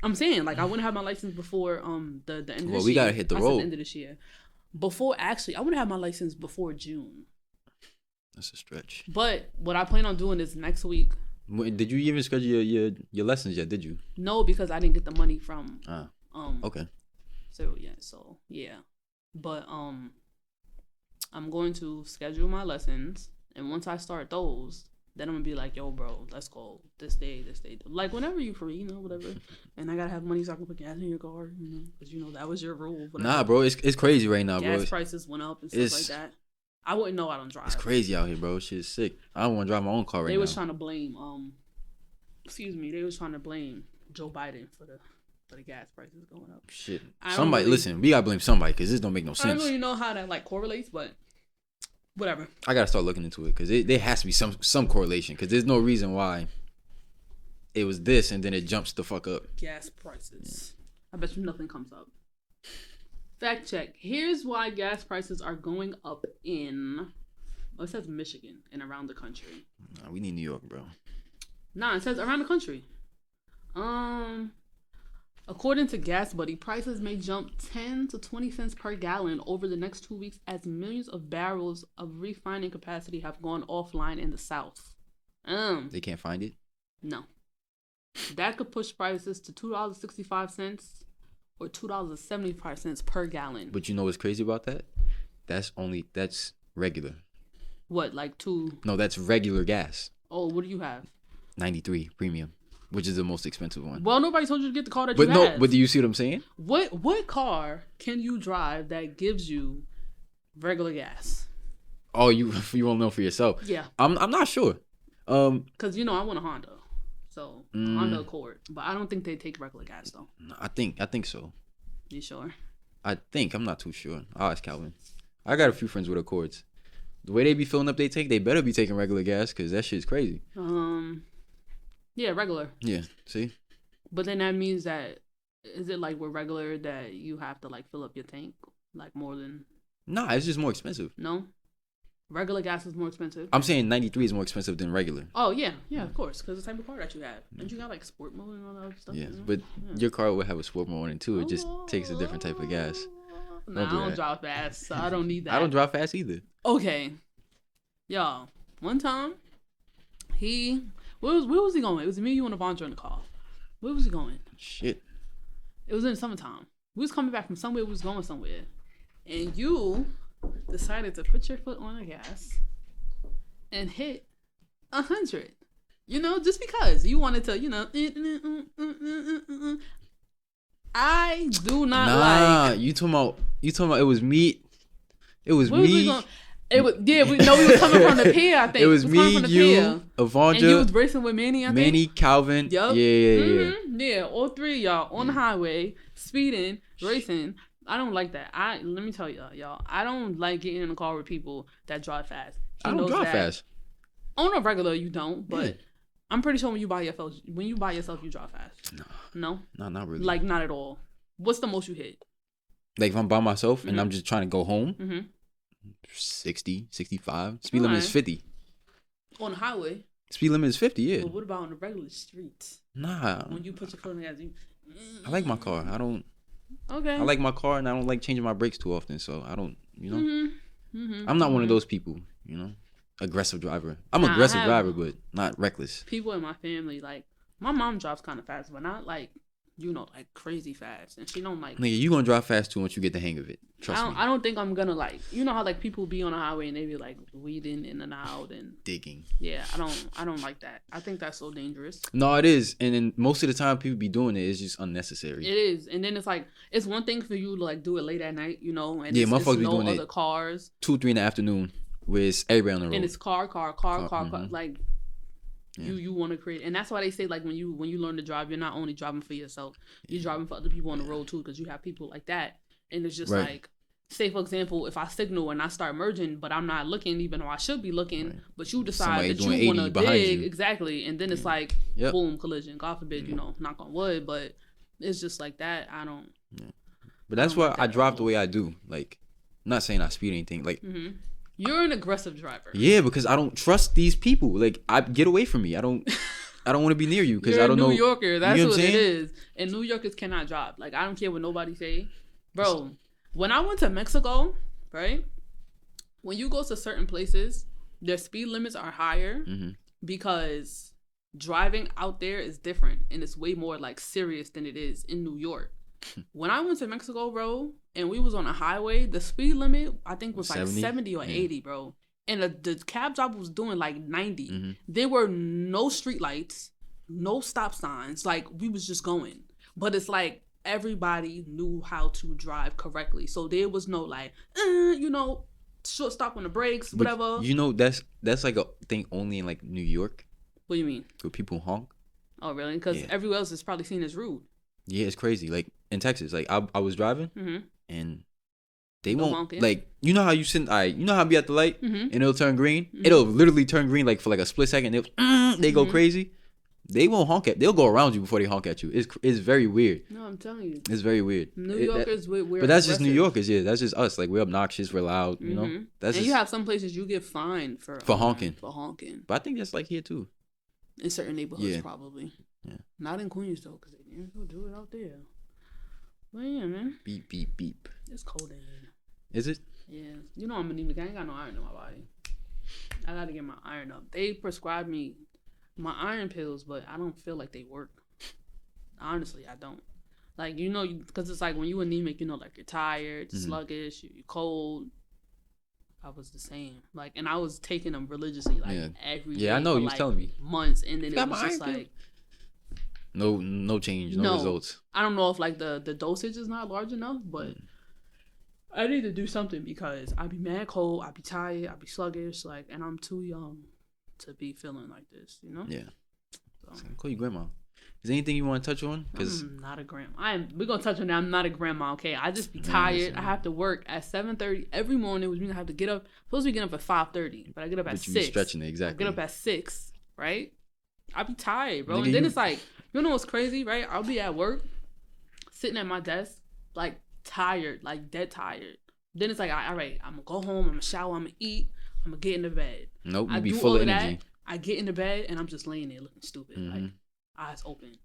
I'm saying, like, I wouldn't have my license before the end of this year. Well, we gotta hit the road. The end of this year. I wouldn't have my license before June. That's a stretch. But what I plan on doing is next week. Did you even schedule your lessons yet? Did you? No, because I didn't get the money from. Okay. So yeah. But I'm going to schedule my lessons, and once I start those, then I'm gonna be like, yo, bro, let's go this day. Like, whenever you free, whatever. And I gotta have money so I can put gas in your car, because, that was your rule. Whatever. Nah, bro, it's crazy right now, bro. Gas prices went up and stuff like that. I wouldn't know I don't drive. It's crazy out here, bro. Shit's sick. I don't want to drive my own car right now. They was trying to blame, they was trying to blame Joe Biden for the gas prices going up. Shit. Listen, we gotta blame somebody, because this don't make no sense. I don't really know how that, like, correlates, but whatever. I gotta start looking into it, because there has to be some correlation, because there's no reason why it was this and then it jumps the fuck up. Gas prices. Yeah. I bet you nothing comes up. Fact check. Here's why gas prices are going up in, it says Michigan and around the country. Nah, we need New York, bro. Nah, it says around the country. According to Gas Buddy, prices may jump 10 to 20 cents per gallon over the next 2 weeks as millions of barrels of refining capacity have gone offline in the South. They can't find it? No. That could push prices to $2.65 or $2.75 per gallon. But you know what's crazy about that? That's regular. What, like No, that's regular gas. Oh, what do you have? 93 premium, which is the most expensive one. Well, nobody told you to get the car that you have. But do you see what I'm saying? What car can you drive that gives you regular gas? Oh, you won't know for yourself. Yeah. I'm not sure. Because I want a Honda. So Honda Accord. But I don't think they take regular gas though. I think so. You sure? I'm not too sure. I'll ask Calvin. I got a few friends with Accords. The way they be filling up they better be taking regular gas, because that shit's crazy. Yeah, regular. Yeah, see? But then that means that, is it like with regular that you have to like fill up your tank like more than? Nah, it's just more expensive. No? Regular gas is more expensive? I'm saying 93 is more expensive than regular. Oh, yeah, of course, because the type of car that you have. And you got like sport mode and all that other stuff. Yeah, but your car would have a sport mode in it too. It just takes a different type of gas. Nah, I don't drive fast, so I don't need that. I don't drive fast either. Okay. Y'all, one time, where was he going? It was me, you, and Avandra in the car. Where was he going? Shit. It was in the summertime. We was coming back from somewhere. We was going somewhere. And you decided to put your foot on the gas and hit 100. Just because you wanted to, I do not like. Nah, you talking about it was me. It was where me. We was coming from the pier, I think. It was me, you, Avandra. And you was racing with Manny, I think. Manny, Calvin. Yep. Yeah. Yeah, all three of y'all on the highway, speeding, racing. I don't like that. Let me tell y'all, I don't like getting in a car with people that drive fast. I don't drive fast. On a regular, you don't, but yeah. I'm pretty sure when you by yourself, you drive fast. No? No, not really. Like, not at all. What's the most you hit? Like, if I'm by myself and I'm just trying to go home, 60, 65. Speed limit is 50. On the highway? Speed limit is 50, yeah. But what about on the regular streets? Nah. When you put your foot on the gas, I like my car. Okay. I like my car, and I don't like changing my brakes too often, so I don't, I'm not one of those people, aggressive driver. I'm an aggressive driver, but not reckless. People in my family, like, my mom drives kind of fast, but not like, like crazy fast. And she don't like. Nigga, you gonna drive fast too once you get the hang of it. Trust me. I don't think I'm gonna like, how like people be on the highway and they be like weeding in and out and digging. Yeah, I don't like that. I think that's so dangerous. No, it is. And then most of the time people be doing it, it's just unnecessary. It is. And then it's like, it's one thing for you to like do it late at night, and yeah, motherfuckers be doing other cars. 2, 3 in the afternoon with everybody on the road. And it's car. Like, you want to create, and that's why they say like when you learn to drive, you're not only driving for yourself, you're driving for other people on the road too, because you have people like that. And it's just like, say for example, if I signal and I start merging, but I'm not looking, even though I should be looking, but you decide that you want to dig, exactly, and then it's like boom, collision. God forbid, knock on wood, but it's just like that. I don't. Yeah. But that's why I drive the way I do. Like, I'm not saying I speed or anything. Like. You're an aggressive driver. Yeah, because I don't trust these people. Like, get away from me. I don't want to be near you because I don't know. You're a New Yorker. That's what it is. And New Yorkers cannot drive. Like, I don't care what nobody say. Bro, when I went to Mexico, right? When you go to certain places, their speed limits are higher because driving out there is different. And it's way more, like, serious than it is in New York. When I went to Mexico, bro, and we was on a highway. The speed limit, I think, was like 70 or 80, bro. And the cab driver was doing like 90. Mm-hmm. There were no street lights, no stop signs. Like, we was just going. But it's like everybody knew how to drive correctly. So there was no like, short stop on the brakes, whatever. But you know, that's like a thing only in like New York. What do you mean? Where people honk. Oh, really? Because everywhere else is probably seen as rude. Yeah, it's crazy. Like in Texas, like I was driving and they won't honking. Like, you know how you send you know how I be at the light and it'll turn green? It'll literally turn green like for like a split second. They go crazy. They won't honk at. They'll go around you before they honk at you. It's very weird. No, I'm telling you. It's very weird. New Yorkers, we're but that's aggressive. Just New Yorkers. Yeah, that's just us. Like, we're obnoxious. We're loud. You know. That's and you have some places you get fined for honking. For honking. But I think that's like here too. In certain neighborhoods, probably. Yeah. Not in Queens though, because they didn't go do it out there. Well, yeah, man. Beep beep beep. It's cold in here. Is it? Yeah. You know I'm anemic. I ain't got no iron in my body. I gotta get my iron up. They prescribed me my iron pills, but I don't feel like they work. Honestly, I don't. Like, you know, because it's like when you anemic, you know, like you're tired, sluggish, you're cold. I was the same. Like, and I was taking them religiously, like every day. Yeah, I know. You was like telling me. Months, and then it was just like no change, no results. I don't know if like the dosage is not large enough, but I need to do something because I be mad cold, I be tired, I be sluggish, like, and I'm too young to be feeling like this, you know? Yeah. So call you grandma. Is there anything you want to touch on? Because I'm not a grandma. We're gonna touch on that. I'm not a grandma. Okay, I just be tired. I have to work at 7:30 every morning, which means I have to get up. Supposed to be getting up at 5:30, but I get up at 6. You be stretching it exactly. I get up at 6, right? I be tired, bro. And then it's like, you know what's crazy, right? I'll be at work, sitting at my desk, like tired, like dead tired. Then it's like, all right, I'm gonna go home. I'm gonna shower. I'm gonna eat. I'm gonna get in the bed. Nope, you be full of energy. That, I get in the bed and I'm just laying there looking stupid, like eyes open.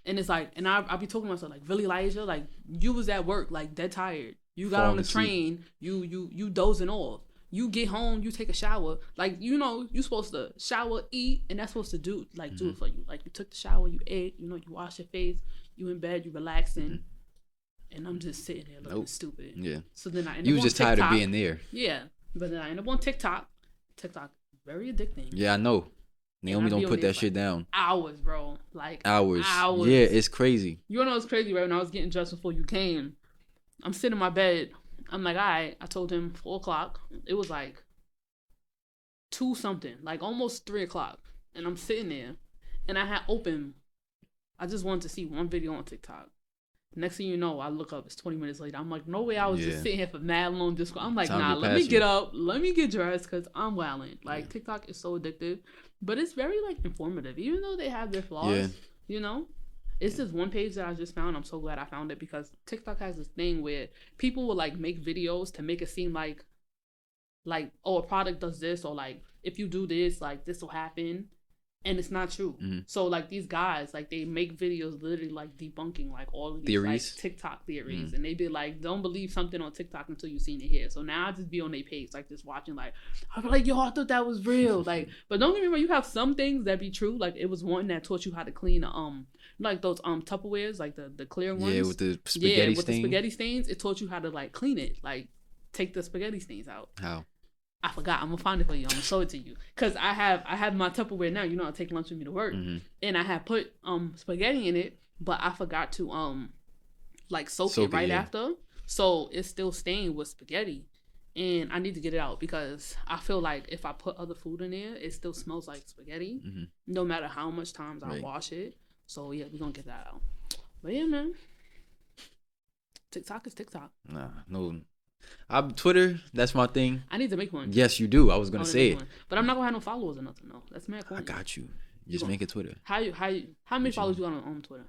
And it's like, and I be talking to myself like, really, Elijah? Like, you was at work, like dead tired. You got on the train. You dozing off. You get home. You take a shower. Like, you know, you supposed to shower, eat, and that's supposed to do it for you. Like, you took the shower, you ate, you know, you wash your face, you in bed, you relaxing. And I'm just sitting there looking stupid. Yeah. So then I end up you was on just TikTok. Tired of being there. Yeah. But then I end up on TikTok. TikTok, very addicting. Yeah, I know. Naomi don't put that shit down. Hours, bro. Like hours. Yeah, it's crazy. You know what's crazy, right? When I was getting dressed before you came, I'm sitting in my bed. I'm like, all right. I told him 4:00. It was like 2 something, like almost 3:00. And I'm sitting there, and I had open. I just wanted to see one video on TikTok. Next thing you know, I look up. It's 20 minutes later. I'm like, no way. I was just sitting here for mad long. I'm like, nah. Let me get up. Let me get dressed because I'm wilding. Like TikTok is so addictive, but it's very like informative. Even though they have their flaws, you know. It's this one page that I just found. I'm so glad I found it because TikTok has this thing where people will like make videos to make it seem like oh, a product does this, or like if you do this, like this will happen. And it's not true. So like these guys, like they make videos literally like debunking like all of these theories, like TikTok theories, and they be like, don't believe something on TikTok until you've seen it here. So now I just be on their page, like just watching, like I'm like, yo, I thought that was real, like. But don't get me wrong, you have some things that be true. Like it was one that taught you how to clean like those Tupperwares, like the clear ones. Yeah, with the spaghetti the spaghetti stains. It taught you how to like clean it, like take the spaghetti stains out. How? I forgot. I'm gonna find it for you. I'm gonna show it to you because I have my Tupperware now. You know, I take lunch with me to work, and I have put spaghetti in it, but I forgot to like soak it right after, so it's still stained with spaghetti, and I need to get it out because I feel like if I put other food in there, it still smells like spaghetti, no matter how much times I wash it. So yeah, we're gonna get that out. But yeah, man, TikTok is TikTok. Nah, no. Twitter, that's my thing. I need to make one. Yes, you do. I was gonna say it, but I'm not gonna have no followers or nothing. No, that's mad. I got you. Just make a Twitter. How many followers you got on Twitter?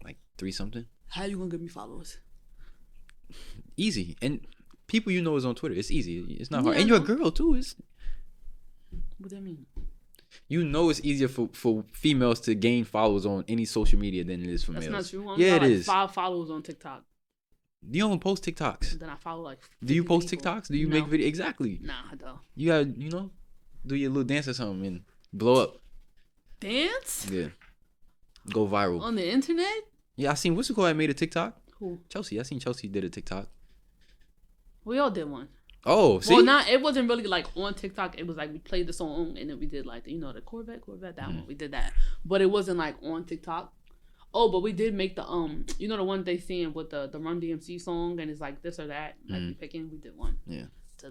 Like 3 something. How you gonna give me followers? Easy, and people you know is on Twitter. It's easy. It's not hard, and you're a girl too. What that mean? You know, it's easier for females to gain followers on any social media than it is for males. That's not true. Yeah, it is. 5 followers on TikTok. You don't post TikToks. Then I follow like. Do you post people. TikToks? Do you make video? Exactly. Nah, I don't. You gotta, do your little dance or something and blow up. Dance? Yeah. Go viral. On the internet? Yeah, I seen what's it called? I made a TikTok. Who? Chelsea. I seen Chelsea did a TikTok. We all did one. Oh, see? Well, it wasn't really like on TikTok. It was like we played the song and then we did like, the Corvette, that one. We did that. But it wasn't like on TikTok. Oh, but we did make the, the one they sing with the Run DMC song and it's like this or that. Like we picking, we did one. Yeah.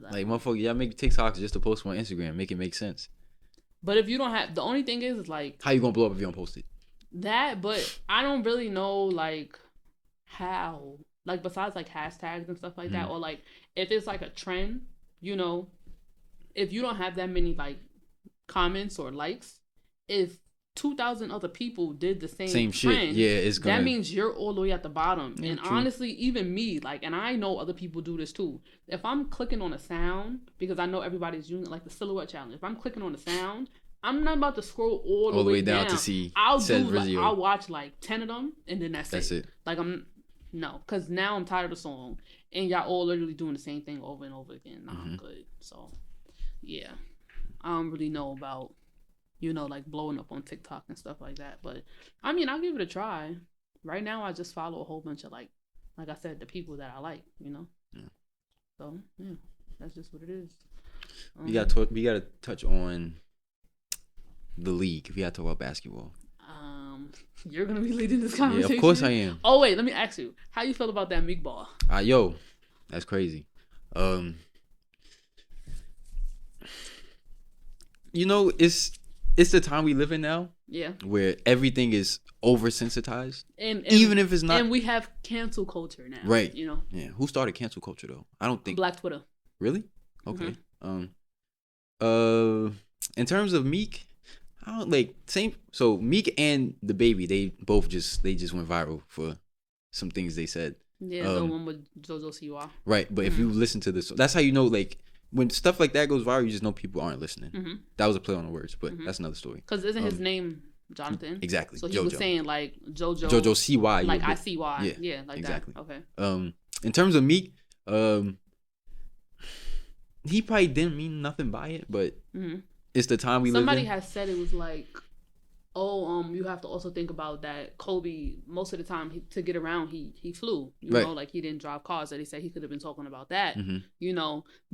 Like, motherfucker, y'all make TikToks just to post on Instagram. Make it make sense. But if you don't have, the only thing is like. How you gonna blow up if you don't post it? That, but I don't really know like how. Like, besides, like, hashtags and stuff like that, or, like, if it's, like, a trend, if you don't have that many, like, comments or likes, if 2,000 other people did the same trend, shit, yeah, it's gonna... that means you're all the way at the bottom. Yeah, and true. Honestly, even me, like, and I know other people do this, too. If I'm clicking on a sound, because I know everybody's using, like, the silhouette challenge, if I'm clicking on a sound, I'm not about to scroll all the way down to see I'll watch, like, 10 of them, and then that's it. Like, No, because now I'm tired of the song, and y'all all literally doing the same thing over and over again. Nah, I'm good. So, yeah. I don't really know about, like blowing up on TikTok and stuff like that. But, I mean, I'll give it a try. Right now, I just follow a whole bunch of, like I said, the people that I like, Yeah. So, yeah, that's just what it is. We got to touch on the league. We got to talk about basketball. You're gonna be leading this conversation. Yeah, of course I am. Oh wait, let me ask you, how you feel about that Meek ball? Yo, that's crazy. It's the time we live in now. Yeah. Where everything is oversensitized, and even if it's not. And we have cancel culture now. Right. Yeah. Who started cancel culture though? I don't think. Black Twitter. Really? Okay. In terms of Meek. I don't same. So Meek and the baby, they just went viral for some things they said. Yeah, the one with JoJo Siwa. Right, but if you listen to this, that's how you know. Like when stuff like that goes viral, you just know people aren't listening. That was a play on the words, but that's another story. Because isn't his name Jonathan? Exactly. So he was saying like JoJo CY. Like I see why. Yeah, like exactly. That. Okay. In terms of Meek, he probably didn't mean nothing by it, but. It's the time we live in. Somebody has said it was like, you have to also think about that Kobe, most of the time, to get around, he flew. You know, like he didn't drive cars. That he said he could have been talking about that,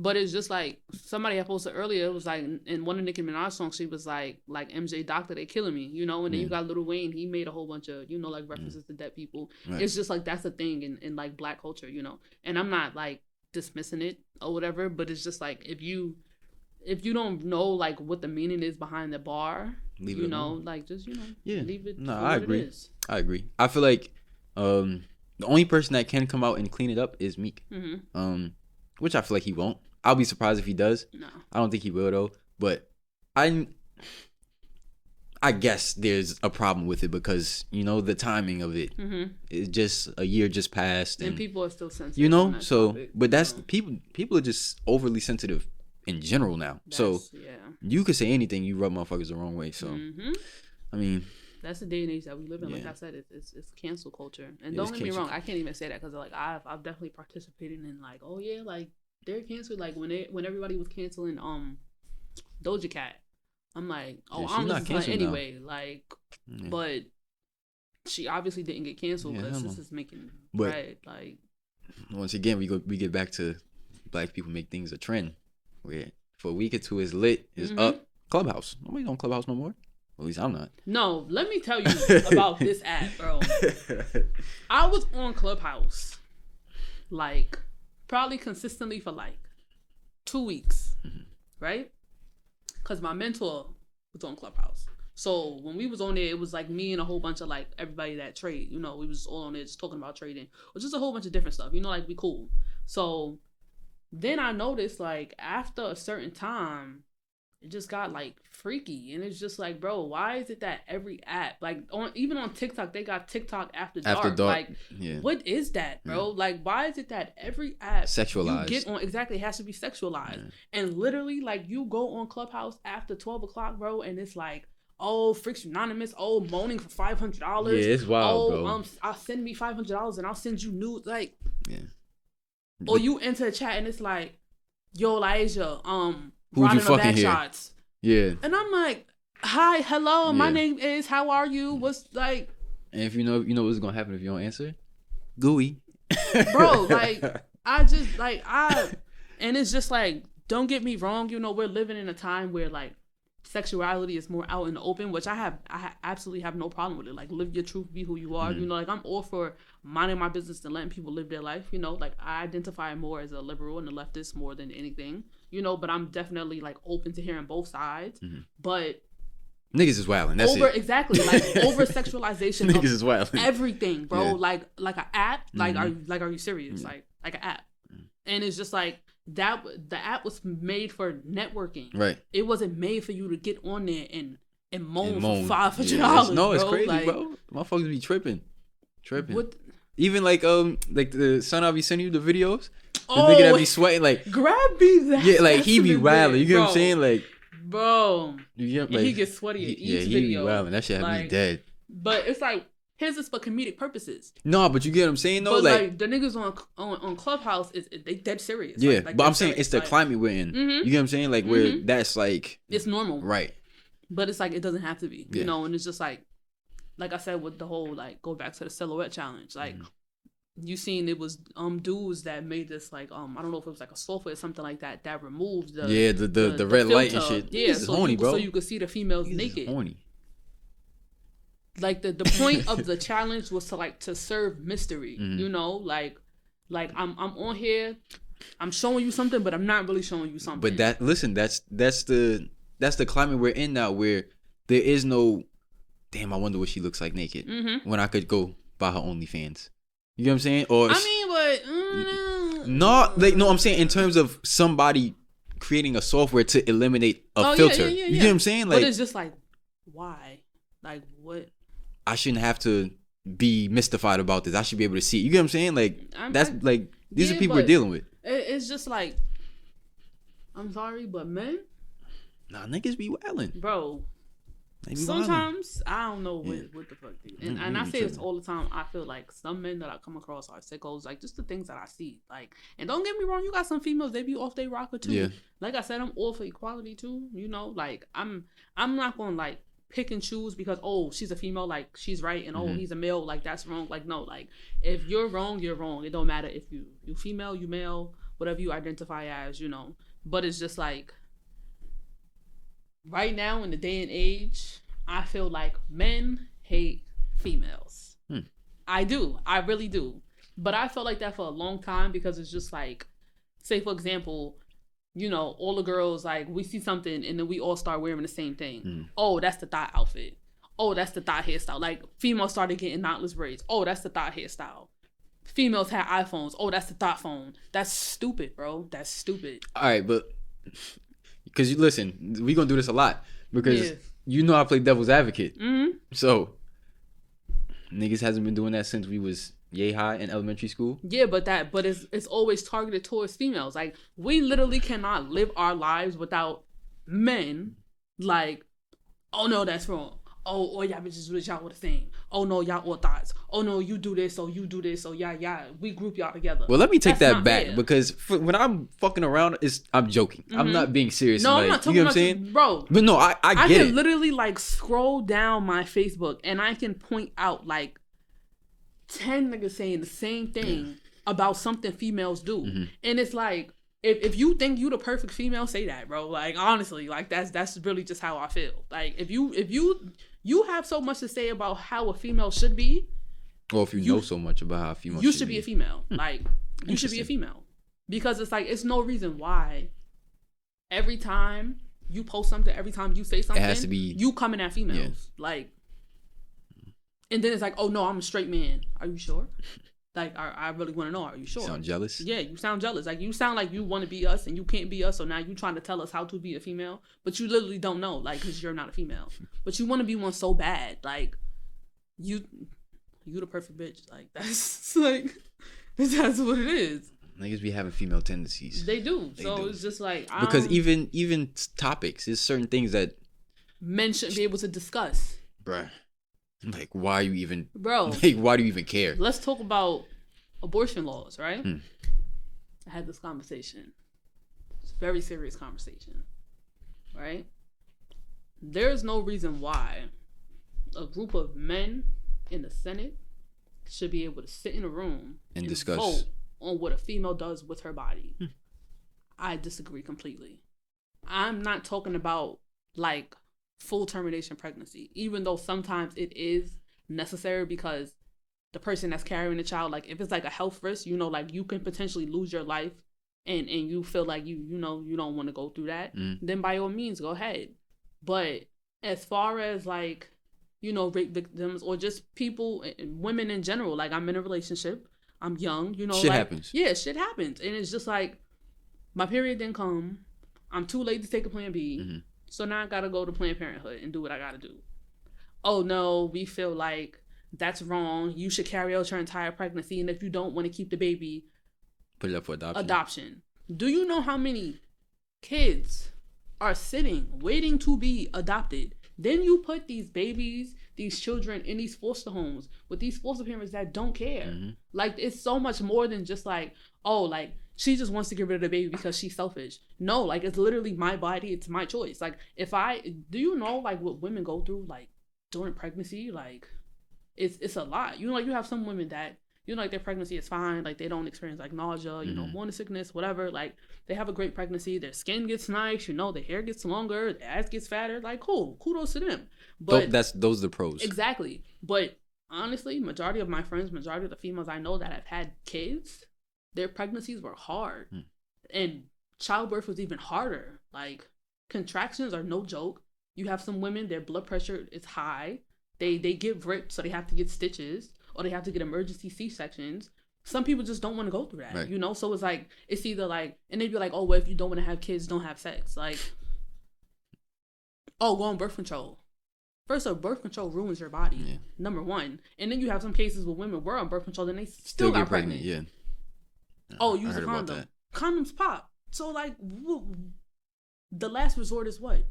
But it's just like, somebody had posted earlier, it was like, in one of Nicki Minaj's songs, she was like MJ Doctor, they killing me, And then you got Lil Wayne, he made a whole bunch of, like references to dead people. It's just like, that's the thing in like black culture, And I'm not like dismissing it or whatever, but it's just like, if you don't know like what the meaning is behind the bar, leave it leave it. No, I agree. I agree. I feel like the only person that can come out and clean it up is Meek. Which I feel like he won't. I'll be surprised if he does. No, I don't think he will though. But I guess there's a problem with it because the timing of it. It's just a year just passed, and people are still sensitive. So but that's people are just overly sensitive. In general now. You could say anything, you rub motherfuckers the wrong way. So, I mean. That's the day and age that we live in. Like I said, it's cancel culture. And don't get me wrong, I can't even say that because like I've definitely participated in like, oh yeah, like they're canceled. Like when everybody was canceling Doja Cat, I'm like, I'm not canceled anyway. Now. Like, but she obviously didn't get canceled because this is making bread. Like, once again, we get back to black people make things a trend. Where for a week or two is lit, is up. Clubhouse. Nobody's on Clubhouse no more. At least I'm not. No, let me tell you about this app, bro. I was on Clubhouse, like, probably consistently for like 2 weeks, right? Because my mentor was on Clubhouse. So when we was on there, it was like me and a whole bunch of like everybody that trade. We was all on there just talking about trading, or just a whole bunch of different stuff. Like we cool. So. Then I noticed, like, after a certain time, it just got, like, freaky. And it's just like, bro, why is it that every app, like, even on TikTok, they got TikTok after dark. Like, what is that, bro? Like, why is it that every app sexualized. You get on, exactly, it has to be sexualized. And literally, like, you go on Clubhouse after 12 o'clock, bro, and it's like, oh, Freaks Anonymous, moaning for $500. Yeah, it's wild, bro. I'll send me $500 and I'll send you nudes. Like, or you enter a chat and it's like, yo, Elijah, who'd you fucking hear? Shots. Yeah. And I'm like, hi, hello, my name is, how are you? What's like? And if you know what's gonna happen if you don't answer? Gooey. bro. Like and it's just like, don't get me wrong. You know, we're living in a time where like sexuality is more out in the open, which I absolutely have no problem with it. Like, live your truth, be who you are. You know, like, I'm all for minding my business and letting people live their life. You know, like, I identify more as a liberal and a leftist more than anything. You know, but I'm definitely like open to hearing both sides. But niggas is wilding. That's it. Exactly, like over sexualization. Niggas is wilding. Everything, bro. Yeah. Like an app. Like, are you serious? Like an app. And it's just like that. The app was made for networking. Right. It wasn't made for you to get on there and moan for $500. No, it's crazy, like, bro. Motherfuckers be tripping. What? Even like the son I'll be sending you the videos. The nigga that be sweating like grab me that. Yeah, like he be wilding. You get what I'm saying? Like, bro. You get, like, he gets sweaty at each video. He be wilding. That shit have me dead. But it's like, his is for comedic purposes. No, but you get what I'm saying though. But like the niggas on Clubhouse they dead serious. Yeah, like but I'm saying it's the climate we're in. You get what I'm saying? Like where that's like it's normal, right? But it's like it doesn't have to be, you know. And it's just like I said with the whole like go back to the silhouette challenge. Like you seen it was dudes that made this like I don't know if it was like a software or something like that removed the the red light and shit. Yeah, so horny, bro. So you could see the females naked. Horny. Like the point of the challenge was to serve mystery, you know, like I'm on here, I'm showing you something, but I'm not really showing you something. But that's the climate we're in now, where there is no, damn, I wonder what she looks like naked. When I could go buy her OnlyFans, you know what I'm saying? Or no, I'm saying in terms of somebody creating a software to eliminate a filter. You know what I'm saying? Like, but it's just like, why? Like what? I shouldn't have to be mystified about this. I should be able to see. You get what I'm saying? Like these are people we're dealing with. It's just like, I'm sorry, but men. Nah, niggas be wildin', bro. Sometimes I don't know what the fuck they do. And I say this all the time. I feel like some men that I come across are sickos. Like just the things that I see. Like, and don't get me wrong, you got some females, they be off they rocker too. Yeah. Like I said, I'm all for equality too. You know, like I'm not gonna like pick and choose because she's a female, like she's right, and he's a male, like that's wrong. Like no, like if you're wrong, you're wrong. It don't matter if you female, you male, whatever you identify as, you know. But it's just like right now in the day and age, I feel like men hate females. I do, I really do. But I felt like that for a long time because it's just like, say for example, you know, all the girls, like, we see something and then we all start wearing the same thing. Oh, that's the thought outfit. Oh, that's the thought hairstyle. Like, females started getting knotless braids. Oh, that's the thought hairstyle. Females had iPhones. Oh, that's the thought phone. That's stupid, bro. That's stupid. All right, but because you listen, we gonna do this a lot because you know I play devil's advocate. So niggas hasn't been doing that since we was yay high in elementary school. Yeah, but it's always targeted towards females. Like, we literally cannot live our lives without men like, oh no, that's wrong. Oh, y'all bitches with y'all with the same. Oh no, y'all all thoughts. Oh no, you do this, or you do this, or yeah, we group y'all together. Well, let me take that back because when I'm fucking around, I'm joking. I'm not being serious. No, like, I'm not talking you know about what I'm saying, bro. But no, I get it. I can literally like scroll down my Facebook and I can point out like 10 niggas saying the same thing about something females do. And it's like, if you think you the perfect female, say that, bro. Like, honestly, like that's really just how I feel. Like, if you have so much to say about how a female should be, or if you know so much about how a female you should be a female. Like, you should be a female. Because it's like, it's no reason why every time you post something, every time you say something, it has to be you coming at females. Like, and then it's like, oh no, I'm a straight man. Are you sure? Like, I really want to know, are you sure? You sound jealous? Yeah, you sound jealous. Like, you sound like you want to be us and you can't be us, so now you trying to tell us how to be a female, but you literally don't know, like, because you're not a female. But you want to be one so bad. Like, you the perfect bitch. Like, that's like, that's what it is. Niggas be having female tendencies. They do. It's just like, because even topics, there's certain things that men shouldn't be able to discuss. Bruh. Like, why are you even... Bro. Like, why do you even care? Let's talk about abortion laws, right? I had this conversation. It's a very serious conversation, right? There's no reason why a group of men in the Senate should be able to sit in a room and discuss vote on what a female does with her body. I disagree completely. I'm not talking about like full termination pregnancy, even though sometimes it is necessary because the person that's carrying the child, like if it's like a health risk, you know, like you can potentially lose your life and you feel like you know, you don't want to go through that, then by all means go ahead. But as far as like, you know, rape victims or just people, women in general, like I'm in a relationship, I'm young, you know, shit like, happens. Yeah, shit happens. And it's just like, my period didn't come. I'm too late to take a Plan B. So now I gotta go to Planned Parenthood and do what I gotta do. Oh no, we feel like that's wrong. You should carry out your entire pregnancy. And if you don't want to keep the baby, put it up for adoption. Do you know how many kids are sitting, waiting to be adopted? Then you put these babies, these children in these foster homes with these foster parents that don't care. Like, it's so much more than just like, oh, like, she just wants to get rid of the baby because she's selfish. No, like, it's literally my body. It's my choice. Like, do you know, like, what women go through, like, during pregnancy? Like, it's a lot. You know, like, you have some women that, you know, like, their pregnancy is fine. Like, they don't experience, like, nausea, you know, morning sickness, whatever. Like, they have a great pregnancy. Their skin gets nice. You know, their hair gets longer. Their ass gets fatter. Like, cool. Kudos to them. But those are the pros. Exactly. But honestly, majority of my friends, majority of the females I know that have had kids, their pregnancies were hard. And childbirth was even harder. Like, contractions are no joke. You have some women, their blood pressure is high. They get ripped, so they have to get stitches, or they have to get emergency C-sections. Some people just don't want to go through that, right. You know? So it's like, it's either like, and they'd be like, oh, well, if you don't want to have kids, don't have sex. Like, oh, go on birth control. First of all, birth control ruins your body, number one. And then you have some cases where women were on birth control and they still got pregnant. Yeah. Oh, use a condom. Condoms pop. So, like, the last resort is what?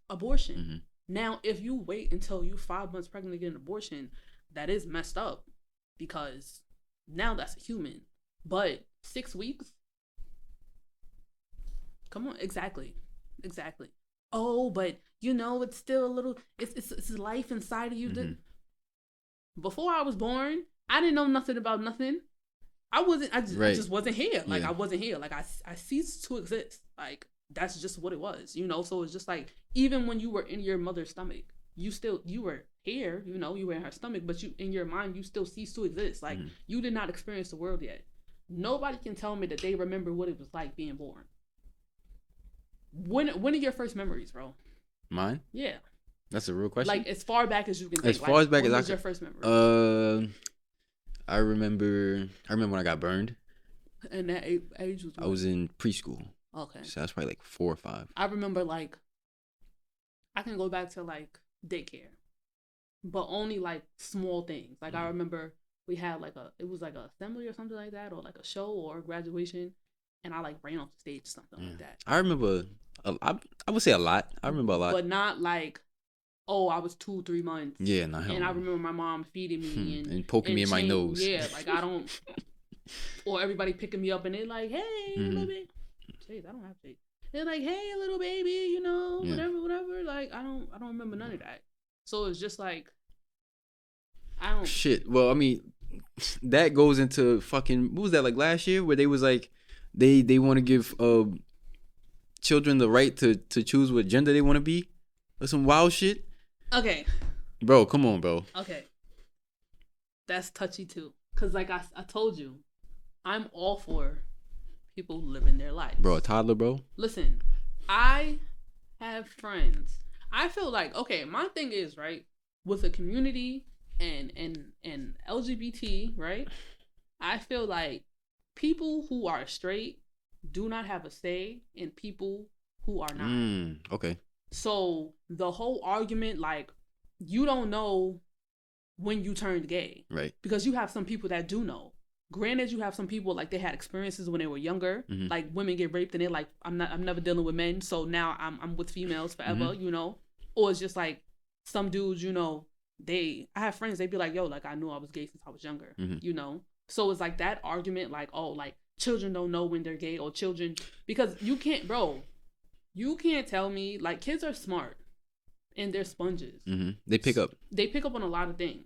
Abortion. Now, if you wait until you're 5 months pregnant to get an abortion, that is messed up because now that's a human. But 6 weeks? Come on, exactly. Oh, but you know, it's still a little, it's life inside of you. Before I was born, I didn't know nothing about nothing. I just wasn't here. Like, I wasn't here. Like, I ceased to exist. Like, that's just what it was, you know? So it's just like, even when you were in your mother's stomach, you were here, you know, you were in her stomach, but you, in your mind, you still ceased to exist. Like, you did not experience the world yet. Nobody can tell me that they remember what it was like being born. When are your first memories, bro? Mine? Yeah. That's a real question. Like, as far back as you can think. As far as back as I can. What was your first memory? I remember when I got burned. And that age was what? I was in preschool. Okay. So that's probably like 4 or 5. I remember, like, I can go back to, like, daycare. But only, like, small things. Like, I remember we had, like, it was like a assembly or something like that, or like a show or a graduation. And I, like, ran off the stage or something like that. I remember, I would say a lot. I remember a lot. But not like, oh, I was 2-3 months. Yeah, no. And I remember my mom feeding me and poking me in my nose. Yeah, like, I don't, or everybody picking me up and they're like, hey, little baby. Jeez, I don't have to. They're like, hey, little baby, you know, whatever. Like, I don't remember none of that. So it's just like, I don't. Shit. Well, I mean, that goes into fucking, what was that, like last year, where they was like, they want to give children the right to choose what gender they want to be, or some wild shit. Okay. Bro, come on, bro. Okay. That's touchy too, cause like I told you, I'm all for people living their life. Bro, a toddler, bro. Listen, I have friends. I feel like, okay, my thing is, right, with the community and LGBT, right? I feel like people who are straight do not have a say in people who are not. Okay. So the whole argument, like, you don't know when you turned gay. Right. Because you have some people that do know. Granted, you have some people, like, they had experiences when they were younger. Like, women get raped and they're like, I'm never dealing with men, so now I'm with females forever, you know? Or it's just like some dudes, you know, I have friends, they be like, yo, like, I knew I was gay since I was younger, you know? So it's like that argument, like, oh, like, children don't know when they're gay, or children, because you can't tell me, like, kids are smart and they're sponges. They pick up on a lot of things.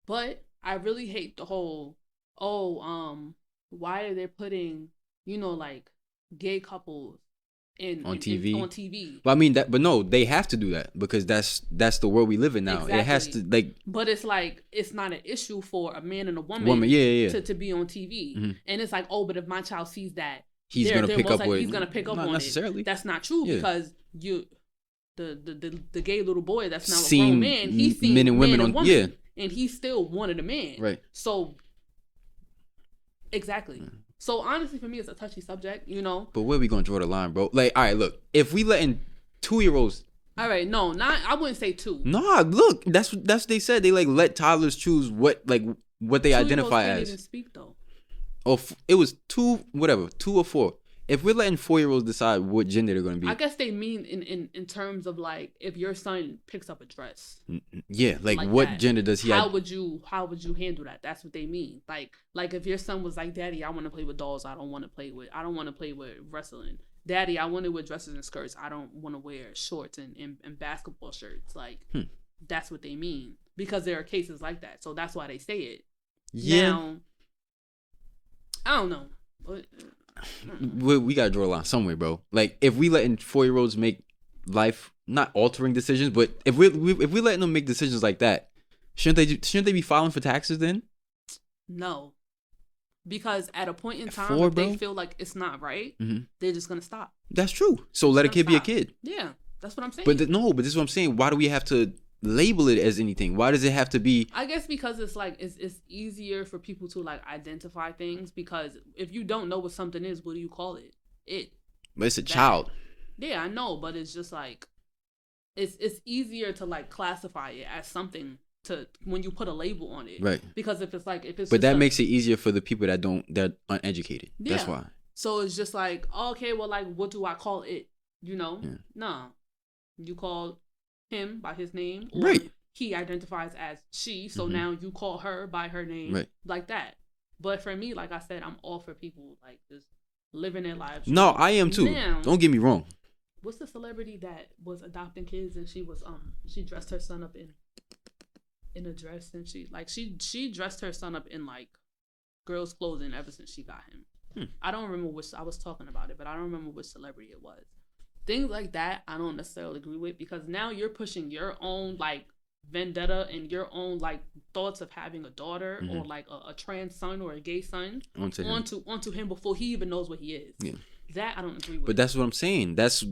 But I really hate the whole, why are they putting, like gay couples on TV. on TV? But I mean but no, they have to do that because that's the world we live in now. Exactly. It has to But it's like it's not an issue for a man and a woman, to be on TV, and it's like, oh, but if my child sees that, he's gonna pick up on necessarily. It. That's not true because the gay little boy that's now a grown man, he's seen men and women and he still wanted a man, right? So exactly. So honestly, for me, it's a touchy subject, But where we gonna draw the line, bro? Like, all right, look, if we letting 2-year-olds. All right, no, I wouldn't say 2. Nah, look, that's what they said. They like let toddlers choose what they identify as. Even speak though. Or it was 2 or 4. If we're letting 4-year-olds decide what gender they're gonna be, I guess they mean in terms of like if your son picks up a dress. Yeah, like what that, gender does he? How would you handle that? That's what they mean. Like if your son was like, Daddy, I want to play with dolls. I don't want to play with wrestling. Daddy, I want to wear dresses and skirts. I don't want to wear shorts and basketball shirts. Like that's what they mean because there are cases like that. So that's why they say it. Yeah. Now, I don't know. We gotta draw a line somewhere, bro. Like if we letting 4-year-olds make life not altering decisions, but if we letting them make decisions like that, shouldn't they be filing for taxes then? No, because at a point in time, if they feel like it's not right, they're just gonna stop. That's true. So let a kid be a kid. Yeah, that's what I'm saying. But this is what I'm saying. Why do we have to label it as anything? Why does it have to be? I guess because it's like it's easier for people to like identify things, because if you don't know what something is, what do you call it? But it's a child. Yeah, I know, but it's just like it's easier to like classify it as something to when you put a label on it, right? Because if it's but that makes it easier for the people that are uneducated. Yeah. That's why. So it's just like, okay, well, like what do I call it? Yeah. No, you call him by his name, or right? He identifies as she, so now you call her by her name, right? Like that. But for me, like I said, I'm all for people like just living their lives. No, I am too. Now, don't get me wrong. What's the celebrity that was adopting kids and she dressed her son up in a dress, and she dressed her son up in like girls' clothing ever since she got him. I don't remember which, I was talking about it, but I don't remember which celebrity it was. Things like that, I don't necessarily agree with, because now you're pushing your own like vendetta and your own like thoughts of having a daughter or like a trans son or a gay son onto him before he even knows what he is. Yeah. That I don't agree with. But that's what I'm saying. That's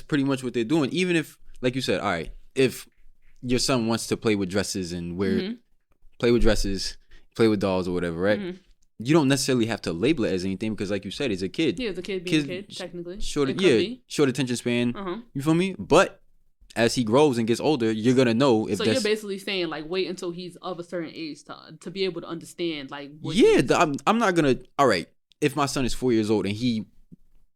pretty much what they're doing. Even if, like you said, all right, if your son wants to play with dresses and play with dresses, play with dolls or whatever, right? You don't necessarily have to label it as anything, because like you said, it's a kid. Yeah, it's a kid being a kid, technically. Short attention span. You feel me? But as he grows and gets older, you're gonna know if. So you're basically saying like wait until he's of a certain age to be able to understand like. I'm not gonna. All right, if my son is 4 years old and he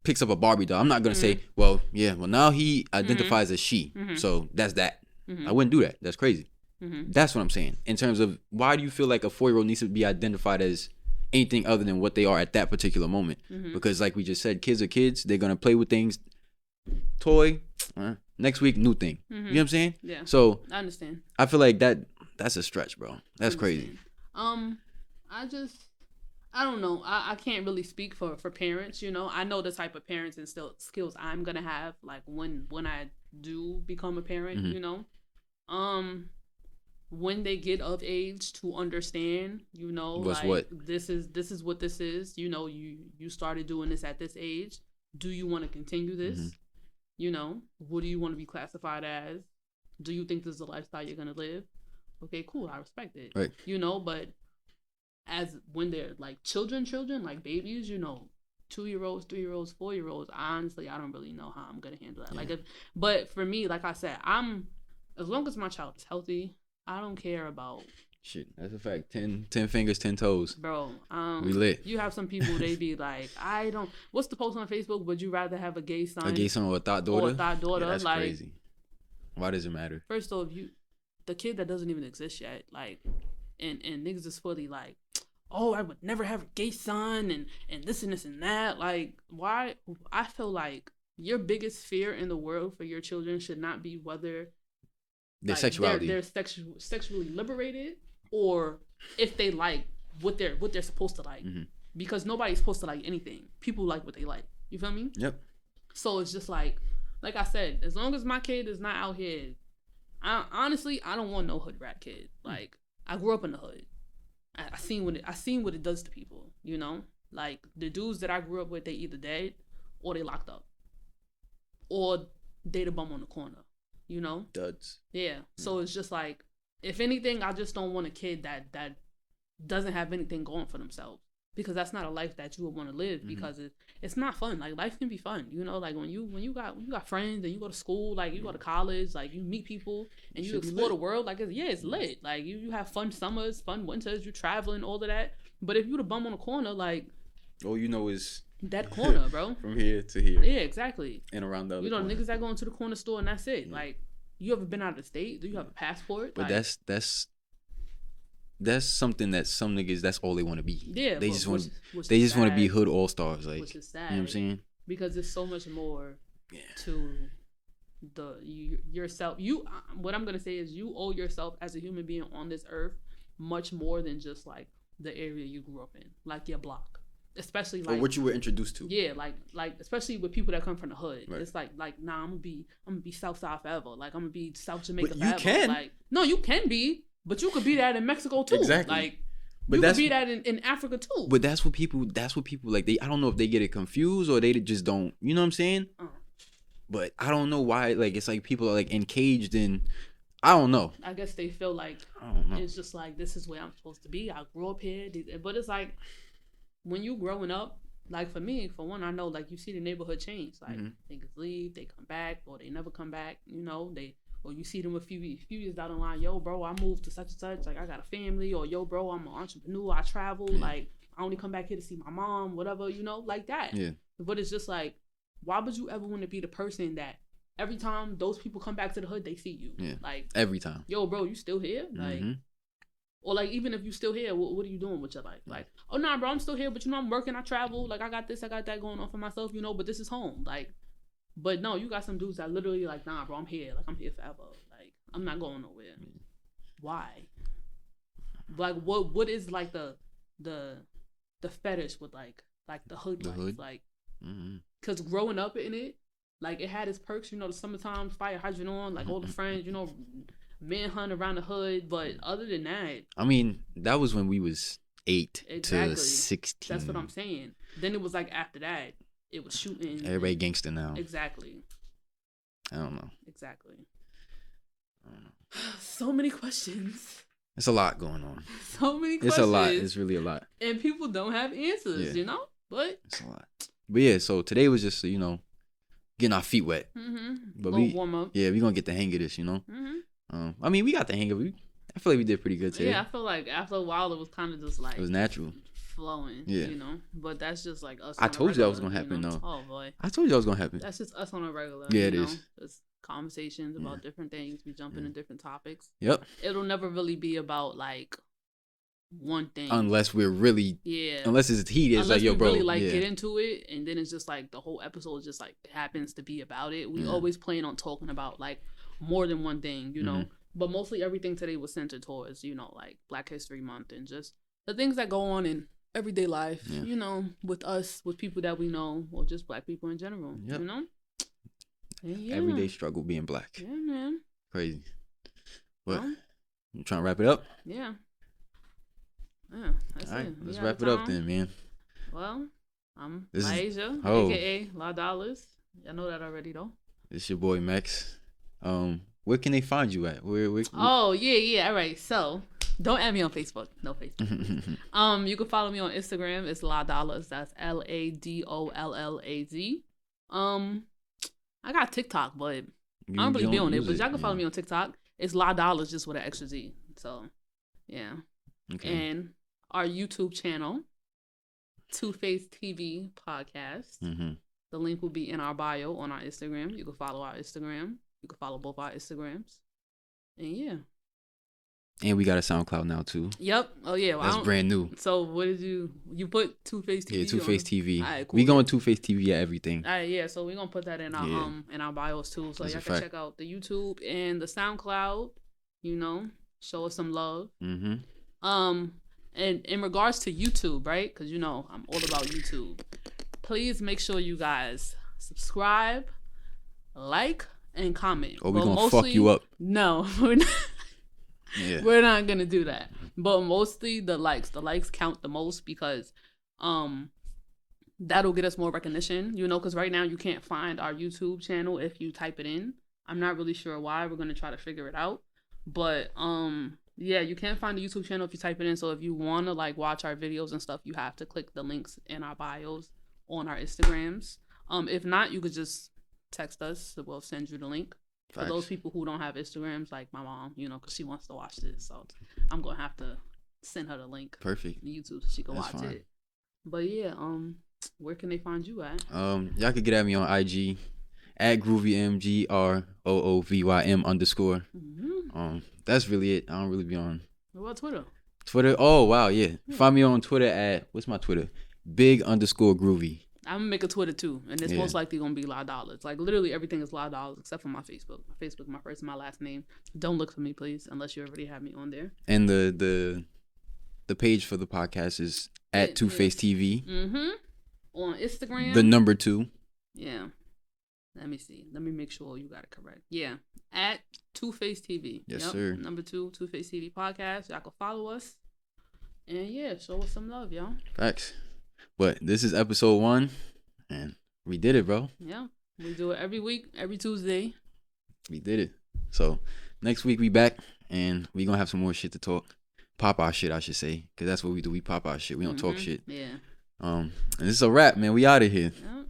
picks up a Barbie doll, I'm not gonna say, well now he identifies as she, so that's that. I wouldn't do that. That's crazy. That's what I'm saying. In terms of why do you feel like a 4-year-old needs to be identified as anything other than what they are at that particular moment? Because like we just said, kids are kids. They're gonna play with things. Toy, next week, new thing. You know what I'm saying? Yeah. So I understand. I feel like that's a stretch, bro. That's crazy. I don't know. I can't really speak for parents. I know the type of parents and skills I'm gonna have like when I do become a parent. When they get of age to understand, what's like what? This is what this is. You started doing this at this age. Do you want to continue this? What do you want to be classified as? Do you think this is a lifestyle you're gonna live? Okay, cool. I respect it. Right. But as when they're like children, like babies, 2-year-olds, 3-year-olds, 4-year-olds. Honestly, I don't really know how I'm gonna handle that. Yeah. But for me, like I said, as long as my child is healthy, I don't care about shit. That's a fact. 10 fingers, 10 toes. Bro, we lit. You have some people, they be like, I don't. What's the post on Facebook? Would you rather have a gay son? A gay son or a thought daughter? Or a thought daughter? Yeah, that's like, crazy. Why does it matter? First off, the kid that doesn't even exist yet, like, and niggas is fully like, oh, I would never have a gay son and this and this and that. Like, why? I feel like your biggest fear in the world for your children should not be whether their sexuality. They're sexually liberated, or if they like what they're supposed to like. Because nobody's supposed to like anything. People like what they like. You feel me? Yep. So it's just like I said, as long as my kid is not out here, honestly, I don't want no hood rat kid. Like, I grew up in the hood. I seen what it does to people, you know? Like, the dudes that I grew up with, they either dead or they locked up. Or they the bum on the corner, you know? Duds. Yeah. So it's just like, if anything, I just don't want a kid that doesn't have anything going for themselves. Because that's not a life that you would want to live, because it's not fun. Like, life can be fun, you know. Like when you got friends and you go to school, like you go to college, like you meet people and you explore the world. Like it's lit. Like you have fun summers, fun winters. You're traveling, all of that. But if you the bum on the corner, like all you know is that corner, bro. From here to here. Yeah, exactly. And around the other. You know, corner. Niggas that go into the corner store and that's it. Yeah. Like, you ever been out of the state? Do you have a passport? But like, that's something that some niggas, that's all they want to be. Yeah, they just want to be hood all stars, like, which is sad. You know what I'm saying? Because there's so much more to yourself. What I'm gonna say is you owe yourself as a human being on this earth much more than just like the area you grew up in, like your block, especially like or what you were introduced to. Yeah, like especially with people that come from the hood. Right. It's like nah, I'm gonna be Southside forever. Like I'm gonna be South Jamaica but forever. You can. Like no, you can be. But you could be that in Mexico too. Exactly. Like, but you could be that in Africa too. But that's what people like. I don't know if they get it confused or they just don't. You know what I'm saying? But I don't know why. Like, it's like people are like encaged in. I don't know. I guess they feel like it's just like, this is where I'm supposed to be. I grew up here. But it's like when you growing up. Like for me, for one, I know like you see the neighborhood change. Like niggas leave, they come back, or they never come back. You know Or you see them a few years down the line, yo, bro, I moved to such and such. Like, I got a family. Or, yo, bro, I'm an entrepreneur. I travel. Yeah. Like, I only come back here to see my mom, whatever, you know, like that. Yeah. But it's just like, why would you ever want to be the person that every time those people come back to the hood, they see you? Yeah. Like, every time. Yo, bro, you still here? Like, or like, even if you still here, what are you doing with your life? Like, oh, nah, bro, I'm still here. But, you know, I'm working. I travel. Like, I got this, I got that going on for myself, you know, but this is home. Like, but no, you got some dudes that literally like, nah, bro, I'm here. Like, I'm here forever. Like, I'm not going nowhere. Why? Like, what is like the fetish with like the hood life? Like, because growing up in it, like it had its perks. You know, the summertime fire hydrant on, like all the friends, you know, manhunt around the hood. But other than that, I mean, that was when we was 8 to 16. That's what I'm saying. Then it was like after that, it was shooting. Everybody gangster now. Exactly. I don't know. Exactly. I don't know. So many questions. It's a lot going on. So many questions. It's a lot. It's really a lot. And people don't have answers, you know? But it's a lot. But yeah, so today was just, you know, getting our feet wet. But we warm up. Yeah, we're going to get the hang of this, you know? I mean, we got the hang of it. I feel like we did pretty good today. Yeah, I feel like after a while, it was kind of just like... It was natural. Flowing, you know? But that's just like us. I told you that was going to happen, though. Oh, boy. I told you that was going to happen. That's just us on a regular. Yeah, it is. It's conversations about different things. We jump into different topics. Yep. It'll never really be about, like, one thing. Unless we're really... Yeah. Unless it's heated. It's like, yo, bro. Really, like, get into it, and then it's just, like, the whole episode just, like, happens to be about it. We always plan on talking about, like, more than one thing, you know? But mostly everything today was centered towards, you know, like, Black History Month and just the things that go on in everyday life, you know, with us, with people that we know, or just Black people in general, you know? Everyday struggle being Black. Yeah, man. Crazy. What? You trying to wrap it up? Yeah. Yeah, that's all right, it. Let's wrap it up then, man. Well, I'm Laisha, a.k.a. La Dollars. Y'all know that already, though. It's your boy, Max. Where can they find you at? Where? Oh, yeah. All right. So, don't add me on Facebook. No Facebook. You can follow me on Instagram. It's La Dollars. That's LADOLLAZ. I got TikTok, but I don't really be on it. But y'all can follow me on TikTok. It's La Dollars, just with an extra Z. So, yeah. Okay. And our YouTube channel, 2FacedTV podcast. The link will be in our bio on our Instagram. You can follow our Instagram. You can follow both our Instagrams. And yeah. And we got a SoundCloud now too. Yep. Oh yeah. Well, that's brand new. So what did you put 2FacedTV? Yeah, 2FacedTV. All right, cool. We going 2FacedTV at everything. All right, yeah. So we're gonna put that in our bios too. So y'all can check out the YouTube and the SoundCloud. You know, show us some love. And in regards to YouTube, right? Because I'm all about YouTube. Please make sure you guys subscribe, like, and comment. Or we're gonna fuck you up. No, we're not. Yeah. We're not gonna do that. But mostly the likes. The likes count the most because that'll get us more recognition, because right now you can't find our YouTube channel if you type it in. I'm not really sure why. We're gonna try to figure it out. But yeah, you can't find the YouTube channel if you type it in. So if you wanna watch our videos and stuff, you have to click the links in our bios on our Instagrams. If not, you could just text us. We'll send you the link. For those people who don't have Instagrams, like my mom, because she wants to watch this. So I'm going to have to send her the link. Perfect. On YouTube so she can watch it. But yeah, where can they find you at? Y'all could get at me on IG at GroovyM, GROOVYM_. That's really it. I don't really be on. What about Twitter? Twitter? Oh, wow, yeah. Find me on Twitter at, what's my Twitter? Big_Groovy. I'm gonna make a Twitter too, and it's most likely gonna be $. Literally everything is $, except for my Facebook. My Facebook, my first and my last name. Don't look for me, please, unless you already have me on there. And the page for the podcast is at 2FacedTV. On Instagram. The number 2. Yeah. Let me see. Let me make sure you got it correct. Yeah, at 2FacedTV. Yes, sir. Number 2, 2FacedTV podcast. Y'all can follow us, and yeah, show us some love, y'all. Facts. But this is episode 1, and we did it, bro. Yeah, we do it every week, every Tuesday. We did it. So next week we back, and we gonna have some more shit to talk. Pop our shit, I should say, because that's what we do. We pop our shit. We don't talk shit. Yeah. And this is a wrap, man. We out of here. Yeah.